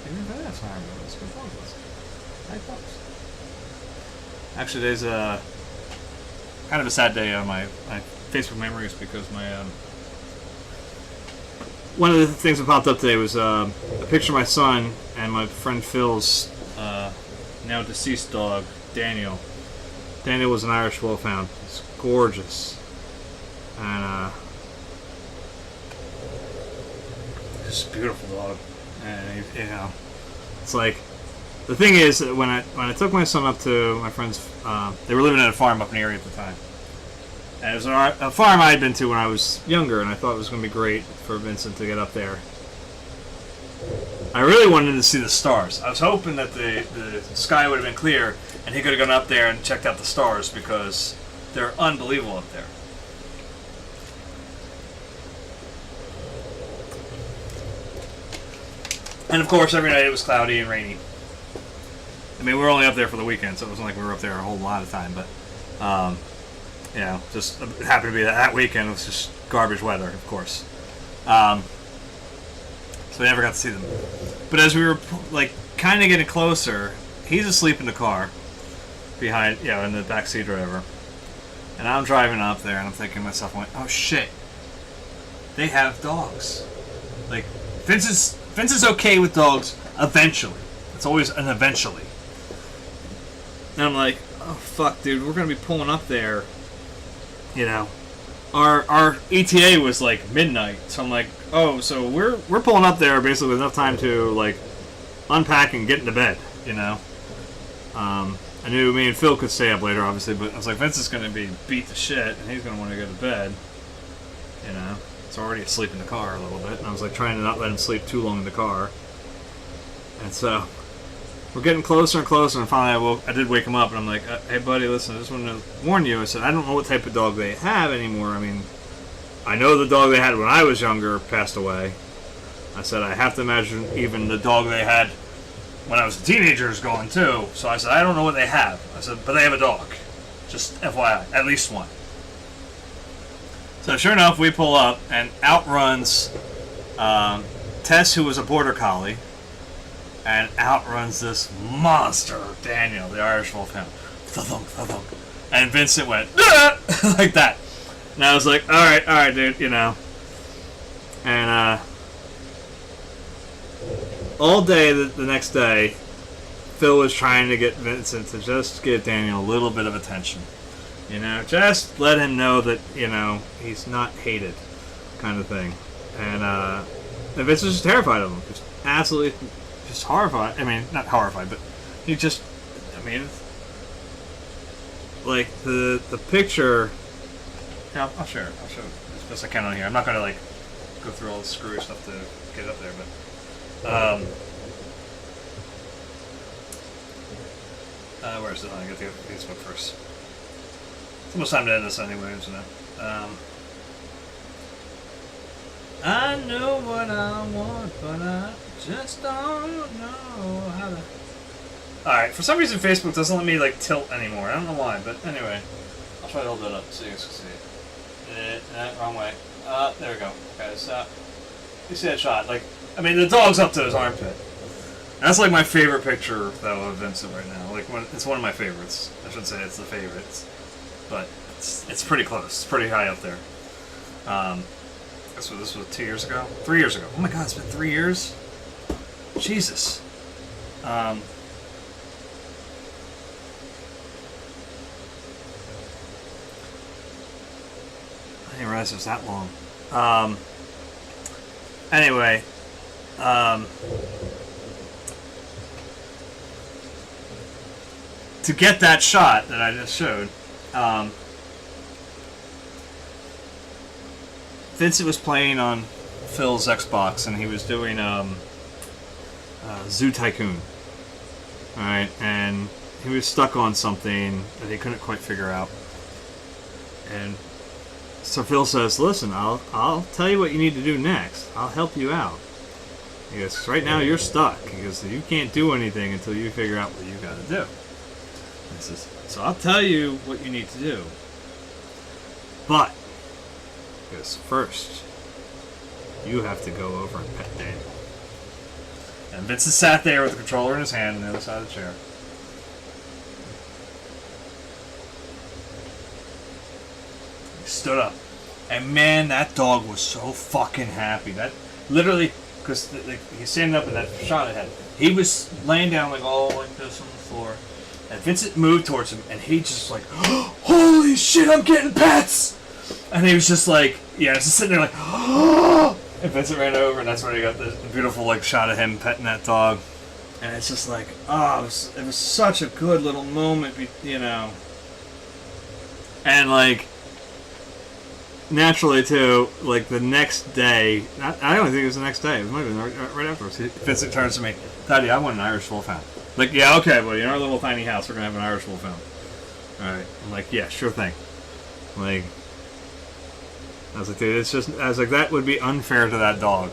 [SPEAKER 1] Even if that's Irishman, it's good dogs. Red dogs. Actually, there's a kind of a sad day on my Facebook memories because my one of the things that popped up today was a picture of my son and my friend Phil's now deceased dog, Daniel. Daniel was an Irish Wolfhound. It's gorgeous. And just a beautiful dog. And you know, it's like, the thing is that when I took my son up to my friend's, they were living at a farm up in the area at the time. And it was a farm I had been to when I was younger, and I thought it was going to be great for Vincent to get up there.
[SPEAKER 3] I really wanted to see the stars. I was hoping that the sky would have been clear and he could have gone up there and checked out the stars because they're unbelievable up there. And of course, every night it was cloudy and rainy. I mean, we were only up there for the weekend, so it wasn't like we were up there a whole lot of time. But, you know, just it happened to be that weekend was just garbage weather, of course. So we never got to see them. But as we were like kind of getting closer, he's asleep in the car behind, you know, in the back seat or whatever. And I'm driving up there, and I'm thinking to myself, "Oh shit, they have dogs." Like Vince is okay with dogs eventually. It's always an eventually. And I'm like, "Oh fuck, dude, we're gonna be pulling up there." You know, our ETA was like midnight, so I'm like, "Oh, so we're pulling up there basically with enough time to like unpack and get into bed." You know. I knew me and Phil could stay up later, obviously, but I was like, Vince is going to be beat to shit, and he's going to want to go to bed. You know, he's already asleep in the car a little bit, and I was like trying to not let him sleep too long in the car. And so we're getting closer and closer, and finally I did wake him up, and I'm like, "Hey, buddy, listen, I just wanted to warn you." I said, "I don't know what type of dog they have anymore. I mean, I know the dog they had when I was younger passed away." I said, "I have to imagine even the dog they had when I was a teenager is gone too." So I said, "I don't know what they have." I said, "But they have a dog. Just FYI, at least one." So sure enough, we pull up and out runs Tess, who was a border collie, and outruns this monster, Daniel, the Irish Wolfhound. Thunk, thunk. And Vincent went, "Ah!" like that. And I was like, all right, dude, you know. And all day the next day, Phil was trying to get Vincent to just give Daniel a little bit of attention. You know, just let him know that, you know, he's not hated, kind of thing. And Vincent was just terrified of him. Just absolutely just horrified. I mean, not horrified, but he just, I mean, like the picture. Yeah, I'll share it. I'll show it as best I can on here. I'm not going to, like, go through all the screwy stuff to get it up there, but. Where's it? I got to go to Facebook first. It's almost time to end this anyway, isn't it? I know what I want, but I just don't know how to. Alright, for some reason Facebook doesn't let me like tilt anymore. I don't know why, but anyway. I'll try to hold it up so you guys can see it. Wrong way. There we go. Guys, you see that shot? Like, I mean, the dog's up to his armpit. That's like my favorite picture, though, of Vincent right now. Like, it's one of my favorites. I should say it's the favorite, but it's pretty close. It's pretty high up there. This was 2 years ago, 3 years ago. Oh my God, it's been 3 years. Jesus. I didn't realize it was that long. Anyway. To get that shot that I just showed, Vincent was playing on Phil's Xbox, and he was doing Zoo Tycoon. Alright, and he was stuck on something that he couldn't quite figure out. And so Phil says, "Listen, I'll tell you what you need to do next. I'll help you out." He goes, "Right now you're stuck." He goes, "You can't do anything until you figure out what you got to do." He says, "So I'll tell you what you need to do. But," he goes, "first, you have to go over and pet Daniel." And Vincent sat there with the controller in his hand on the other side of the chair. He stood up. And man, that dog was so fucking happy. That literally, because he's standing up in that shot I had, he was laying down like all like this on the floor. And Vincent moved towards him, and he just like, "Holy shit, I'm getting pets!" And he was just like, yeah, just sitting there like, "Oh!" And Vincent ran over, and that's when he got the beautiful like shot of him petting that dog. And it's just like, oh, it was such a good little moment, you know. And like, naturally, too, like the next day, I don't think it was the next day. It might have been right afterwards. Vincent turns to me, Daddy, I want an Irish Wolfhound. Like, yeah, okay, buddy, in our little tiny house, we're gonna have an Irish Wolfhound. All right, I'm like, yeah, sure thing. Like, I was like, dude, I was like, that would be unfair to that dog.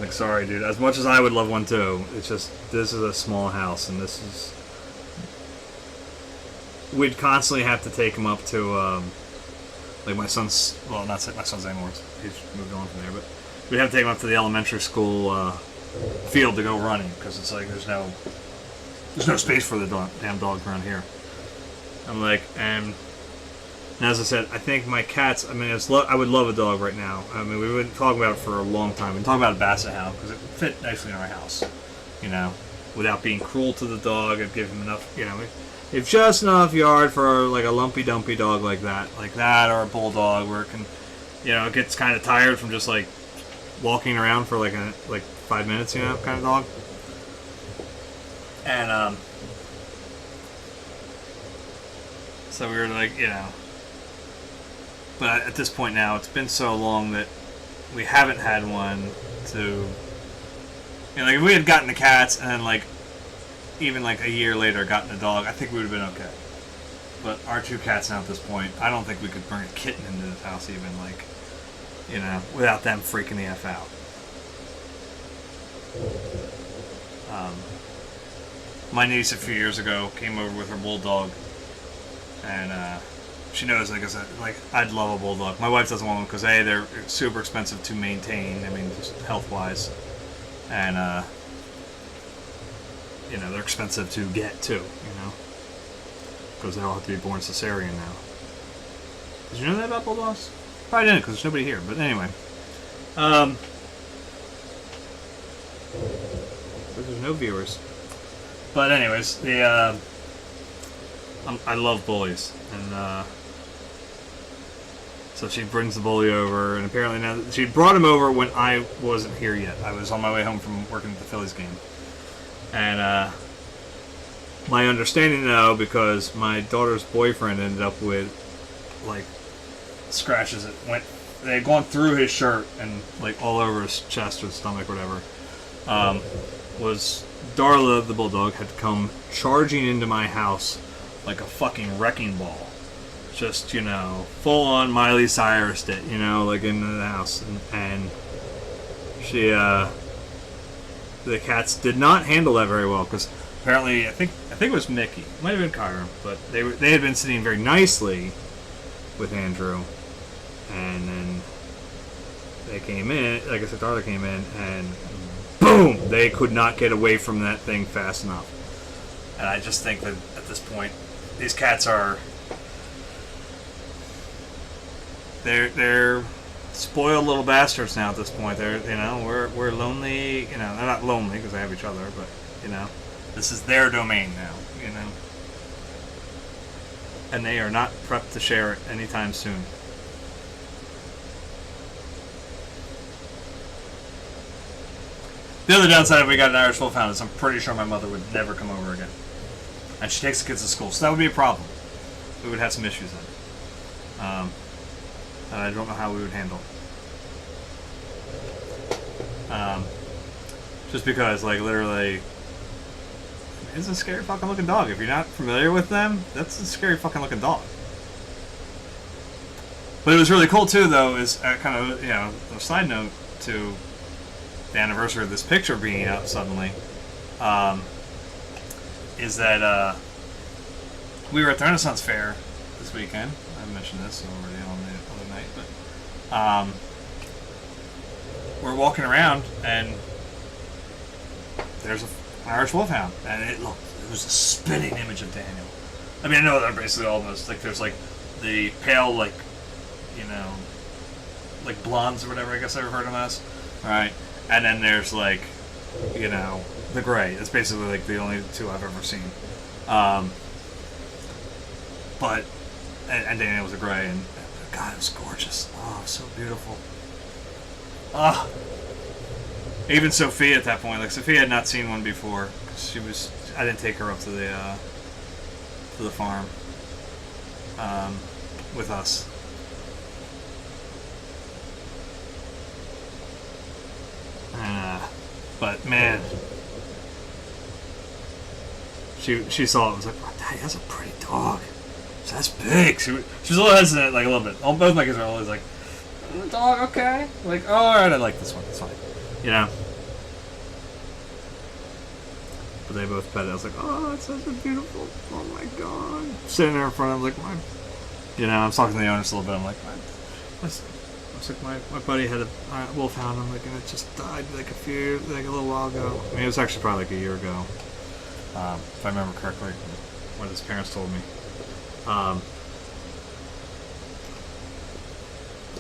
[SPEAKER 3] Like, sorry, dude. As much as I would love one too, it's just this is a small house, and this is. We'd constantly have to take him up to, like my son's. Well, not my son's anymore. He's moved on from there, but we'd have to take him up to the elementary school field to go running because it's like there's no space for the damn dog around here. I'm like, and as I said, I think my cats. I mean, I would love a dog right now. I mean, we've been talking about it for a long time. We've been talking about a basset hound because it fit nicely in our house, you know, without being cruel to the dog. It'd give him enough, you know, if just enough yard for like a lumpy dumpy dog like that, or a bulldog where it can, you know, it gets kind of tired from just like walking around for like 5 minutes, you know, kind of dog. And so we were like, you know. But at this point now, it's been so long that we haven't had one to... You know, like if we had gotten the cats and then like, even like a year later gotten a dog, I think we would have been okay. But our 2 cats now at this point, I don't think we could bring a kitten into this house even, like, you know, without them freaking the F out. My niece a few years ago came over with her bulldog, and she knows, like I said, like I'd love a bulldog. My wife doesn't want one because A, they're super expensive to maintain. I mean, just health-wise, and you know, they're expensive to get too. You know, because they all have to be born cesarean now. Did you know that about bulldogs? Probably didn't, because there's nobody here. But anyway, so there's no viewers. But anyways, the I love bullies, and so she brings the bully over, and apparently now she brought him over when I wasn't here yet. I was on my way home from working at the Phillies game, and my understanding now, because my daughter's boyfriend ended up with like scratches that they had gone through his shirt and like all over his chest or stomach, whatever. Was Darla the bulldog had come charging into my house like a fucking wrecking ball. Just, you know, full on Miley Cyrus it, you know, like into the house. And she, the cats did not handle that very well because apparently, I think it was Mickey. It might have been Kyra, but they had been sitting very nicely with Andrew. And then they came in, like I said, Darla came in, and boom! They could not get away from that thing fast enough. And I just think that at this point, these cats are... They're spoiled little bastards now at this point. They're, you know, we're lonely, you know, they're not lonely because they have each other, but, you know, this is their domain now, you know. And they are not prepped to share it anytime soon. The other downside if we got an Irish Wolfhound is I'm pretty sure my mother would never come over again. And she takes the kids to school, so that would be a problem. We would have some issues then. And I don't know how we would handle it. Just because, like, literally, it's a scary fucking looking dog. If you're not familiar with them, that's a scary fucking looking dog. But it was really cool too, though, is kind of, you know, a side note to the anniversary of this picture being out suddenly, is that we were at the Renaissance Fair this weekend. I mentioned this already on the other night, but we're walking around and there's an Irish Wolfhound, and it was a spitting image of Daniel. I mean, I know they're basically almost like there's like the pale, like, you know, like blondes or whatever, I guess I refer to them as. All right. And then there's like, you know, the gray. It's basically like the only two I've ever seen. But, and Daniel was a gray, and God, it was gorgeous. Oh, it was so beautiful. Ah. Even Sophia at that point, like Sophia had not seen one before. Cause I didn't take her up to the farm, with us. But man, she saw it and was like, "Wow, Daddy, that's a pretty dog. That's big." She was a little hesitant, like a little bit. Both my kids are always like, "Dog, okay." Like, "Oh, all right, I like this one. It's fine." You know. But they both pet it. I was like, "Oh, it's such a beautiful. Oh my god." Sitting there in front of, like, I was talking to the owners a little bit. I'm like, I was like, my buddy had a wolfhound. I'm like, and it just died like a little while ago. I mean, it was actually probably like a year ago, if I remember correctly, what his parents told me. I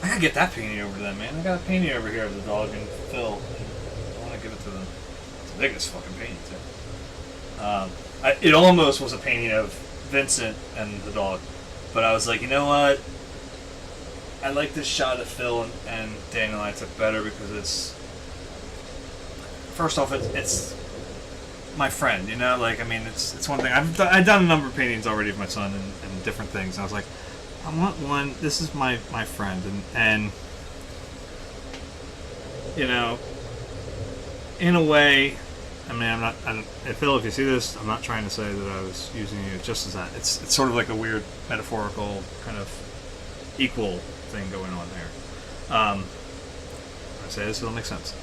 [SPEAKER 3] gotta get that painting over to them, man. I got a painting over here of the dog and Phil. I want to give it to them. It's the biggest fucking painting too. It almost was a painting of Vincent and the dog, but I was like, you know what? I like this shot of Phil and Daniel I took better because it's, first off, it's my friend, you know? Like, I mean, it's one thing. I've done a number of paintings already of my son and different things. And I was like, I want one, this is my friend. And you know, in a way, I mean, Phil, if you see this, I'm not trying to say that I was using you just as that. It's sort of like a weird metaphorical kind of equal thing going on there. When I say this, it'll make sense.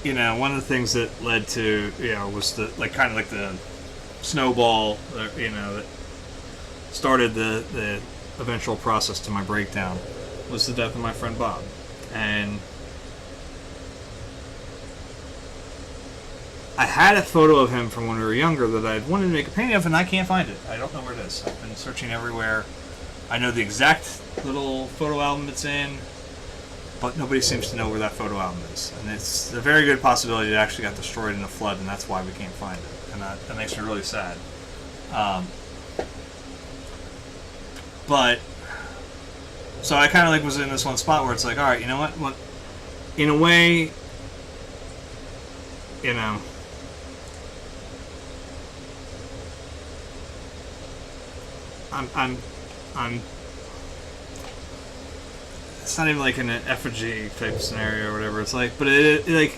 [SPEAKER 3] You know, one of the things that led to, was the, like, kind of like the snowball, that started the eventual process to my breakdown was the death of my friend Bob. And I had a photo of him from when we were younger that I wanted to make a painting of, and I can't find it. I don't know where it is. I've been searching everywhere. I know the exact little photo album it's in, but nobody seems to know where that photo album is. And it's a very good possibility it actually got destroyed in a flood, and that's why we can't find it. And that makes me really sad. But so I kind of like was in this one spot where it's like, all right, you know what? In a way, I'm it's not even like an effigy type scenario or whatever. It's like, but it like,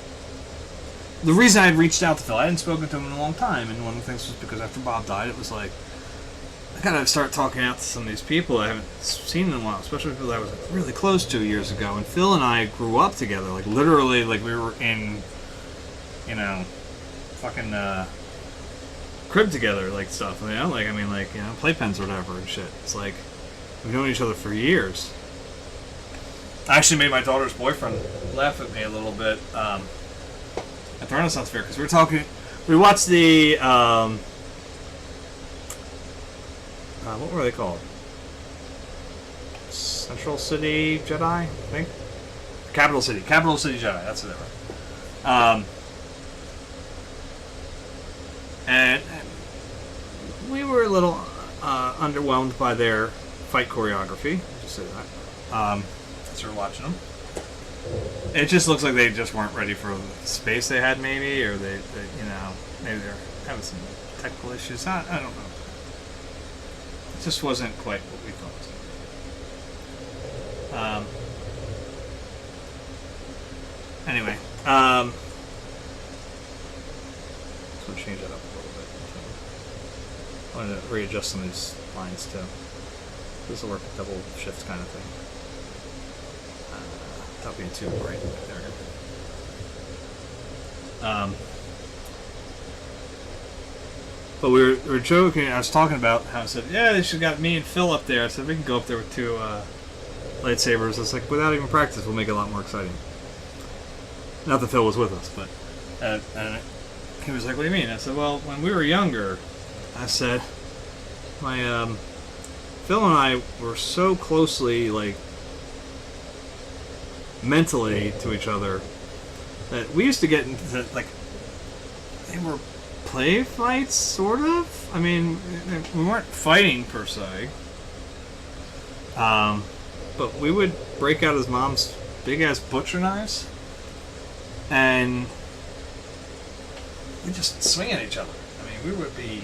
[SPEAKER 3] the reason I had reached out to Phil, I hadn't spoken to him in a long time, and one of the things was because after Bob died, it was like, I gotta start talking out to some of these people I haven't seen in a while, especially people that I was really close to years ago. And Phil and I grew up together, like literally, like we were in, fucking crib together, like stuff, playpens or whatever and shit. It's like we've known each other for years. I actually made my daughter's boyfriend laugh at me a little bit at the Renaissance Fair because we watched the what were they called? Central City Jedi, I think. Capital City Jedi. That's what they were. And we were a little underwhelmed by their fight choreography. Just say that. As we're watching them, it just looks like they just weren't ready for the space they had, maybe, or they maybe they're having some technical issues. I don't know. It just wasn't quite what we thought. Anyway, so change that up a little bit. I wanted to readjust some of these lines too. This will work a double shift kind of thing. Without being too bright. There we go. But we were joking. I was talking about how I said, yeah, they should have got me and Phil up there. I said, we can go up there with two lightsabers. It's like, without even practice, we'll make it a lot more exciting. Not that Phil was with us, but and he was like, what do you mean? I said, well, when we were younger, I said, my Phil and I were so closely, like, mentally to each other that we used to get into, like, they were play fights, sort of. I mean, we weren't fighting per se, but we would break out his mom's big ass butcher knives and we'd just swing at each other. I mean, we would be,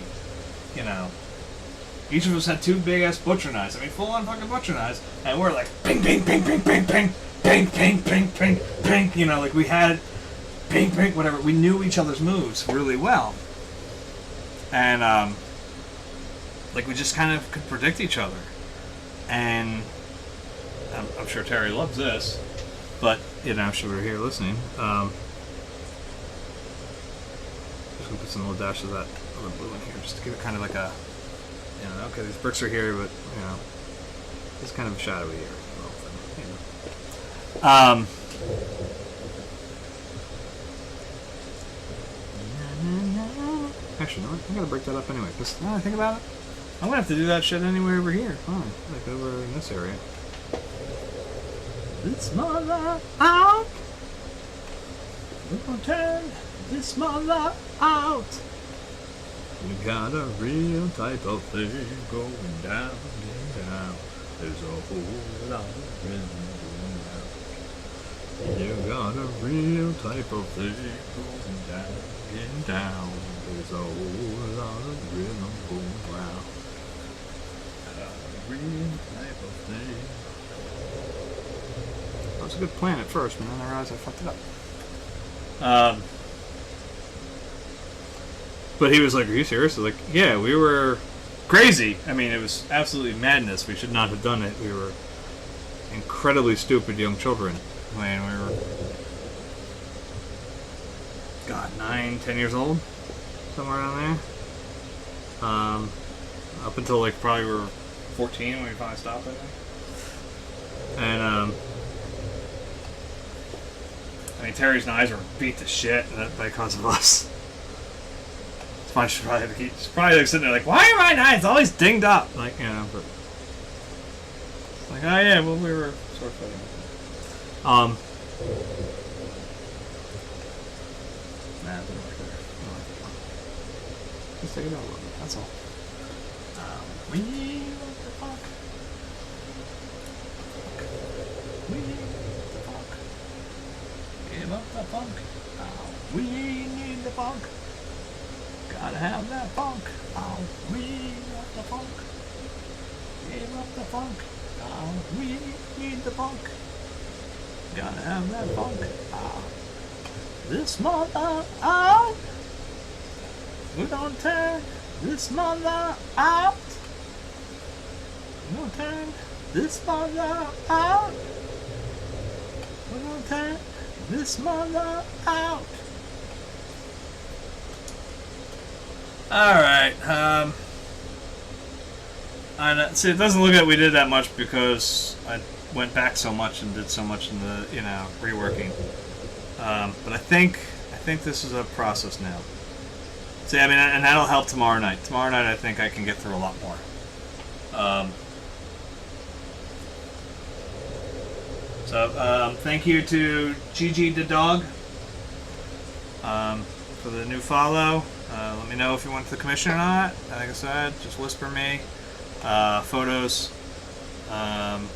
[SPEAKER 3] Each of us had 2 big ass butcher knives. I mean, full on fucking butcher knives, and we're like ping, ping, ping, ping, ping, ping, ping, ping, ping, ping, ping. You know, like we had ping, ping, whatever. We knew each other's moves really well, and like we just kind of could predict each other. And I'm sure Terry loves this, but you know, if she were here listening, just gonna put some little dash of that other blue in here, just to give it kind of like a. You know, okay, these bricks are here, but, you know, it's kind of a shadowy area. You know. Actually, no, I gotta break that up anyway, because now I think about it, I'm gonna have to do that shit anywhere over here. Fine, like over in this area. This mother out! We're gonna turn this mother out! We got a real type of thing going down and down. There's a whole lot of rhythm going down. You got a real type of thing going down and down. There's a whole lot of rhythm going round. A real type of thing. That was a good plan at first, but then I realized I fucked it up. But he was like, "Are you serious?" I was like, "Yeah, we were crazy. I mean, it was absolutely madness. We should not have done it. We were incredibly stupid young children when we were, God, 9, 10 years old, somewhere around there. Up until like probably we were 14 when we finally stopped, I think. And I mean, Terry's knives were beat to shit because of us." I should probably have to keep. She's probably like sitting there like, "Why are my knives always dinged up?" Like, you know, but it's like, oh yeah, well we were sort of fighting. Nah, it didn't work there. I don't like that one. Just take it out a little bit. That's all. We want the funk. We need the funk. Give up the funk. We need the funk. Gotta have that funk. Oh, we want the funk. Give up the funk. Oh, we need the funk. Gotta have that funk. Oh, this mother out. We're gonna turn this mother out. We're gonna turn this mother out. We're gonna turn this mother out. Alright, see, it doesn't look like we did that much because I went back so much and did so much in the, you know, reworking. But I think this is a process now. See, I mean, and that'll help tomorrow night. Tomorrow night I think I can get through a lot more. Thank you to ggdadog for the new follow. Let me know if you want the commission or not. Like I said, just whisper me. Photos. And,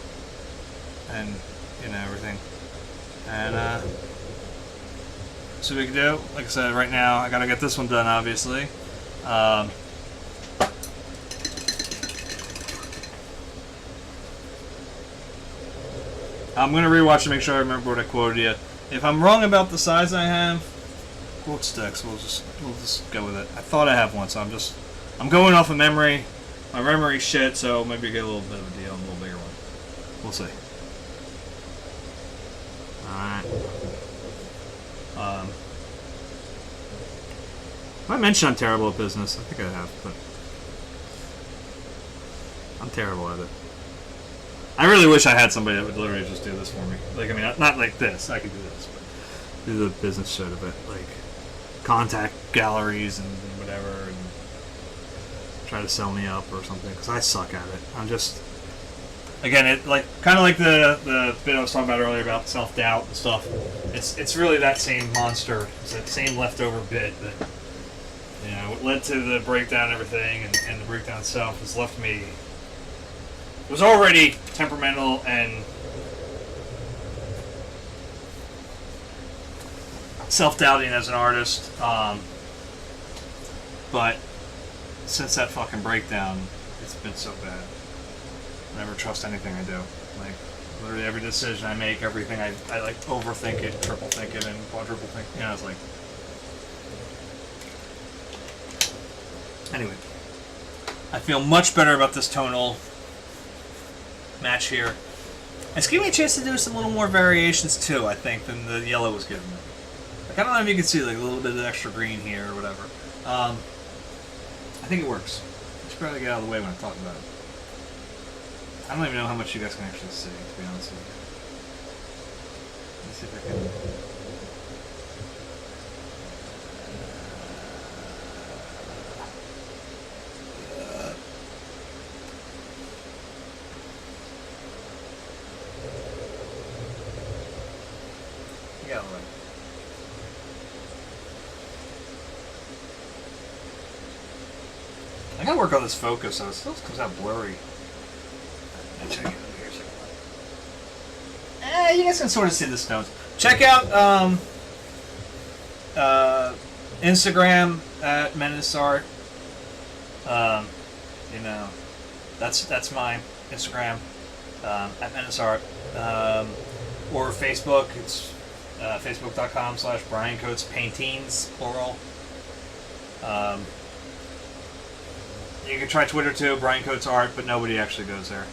[SPEAKER 3] you know, everything. And, see what we can do. Like I said, right now, I gotta get this one done, obviously. I'm gonna rewatch to make sure I remember what I quoted you. If I'm wrong about the size I have, quote sticks. We'll just go with it. I thought I have one, so I'm going off of memory. My memory's shit, so maybe get a little bit of a deal, a little bigger one. We'll see. Alright. I mentioned I'm terrible at business. I think I have, but I'm terrible at it. I really wish I had somebody that would literally just do this for me. Like, I mean, not like this. I could do this, but do the business shit of it. Like, contact galleries and whatever, and try to sell me up or something, because I suck at it. I'm just, again, it like kind of like the bit I was talking about earlier about self-doubt and stuff. It's really that same monster. It's that same leftover bit that, you know, what led to the breakdown and everything, and the breakdown itself has left me. It was already temperamental and self-doubting as an artist, but since that fucking breakdown, It's been so bad. I never trust anything I do. Like, literally every decision I make, everything I like overthink it, triple think it, and quadruple think. You know, it's like. Anyway, I feel much better about this tonal match here. It's giving me a chance to do some little more variations too, I think, than the yellow was giving me. Like, I don't know if you can see like a little bit of extra green here or whatever. I think it works. I should probably get out of the way when I talk about it. I don't even know how much you guys can actually see, to be honest with you. Let me see if I can. Get out of the way. I gotta work on this focus, so it still comes out blurry. Check it out here a second. You guys can sort of see the stones. Check out Instagram at Menaceart. You know, that's my Instagram at Menaceart. Or Facebook. It's facebook.com/BrianCoatesPaintings, plural. You can try Twitter too, Brian Coates Art, but nobody actually goes there.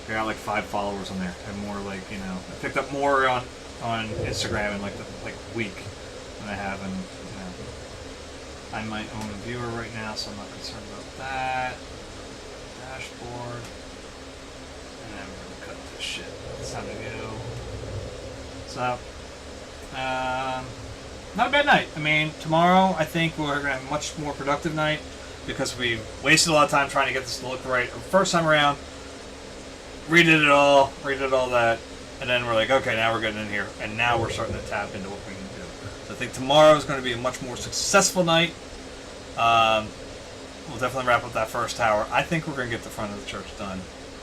[SPEAKER 3] I got like 5 followers on there, and more like, you know, I picked up more on Instagram in like the week than I have, and you know, I'm my own viewer right now, so I'm not concerned about that. Dashboard, and then we're gonna cut this shit. It's time to go. So, not a bad night. I mean, tomorrow I think we're gonna have a much more productive night because we wasted a lot of time trying to get this to look right. First time around, redid all that, and then we're like, okay, now we're getting in here, and now we're starting to tap into what we can do. So I think tomorrow is going to be a much more successful night. We'll definitely wrap up that first tower. I think we're going to get the front of the church done,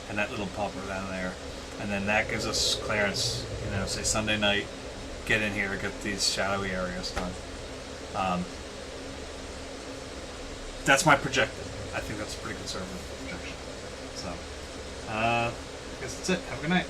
[SPEAKER 3] and that little pumper down there, and then that gives us clearance, you know, say Sunday night, get in here, get these shadowy areas done. That's my projected. I think that's a pretty conservative projection. So, I guess that's it. Have a good night.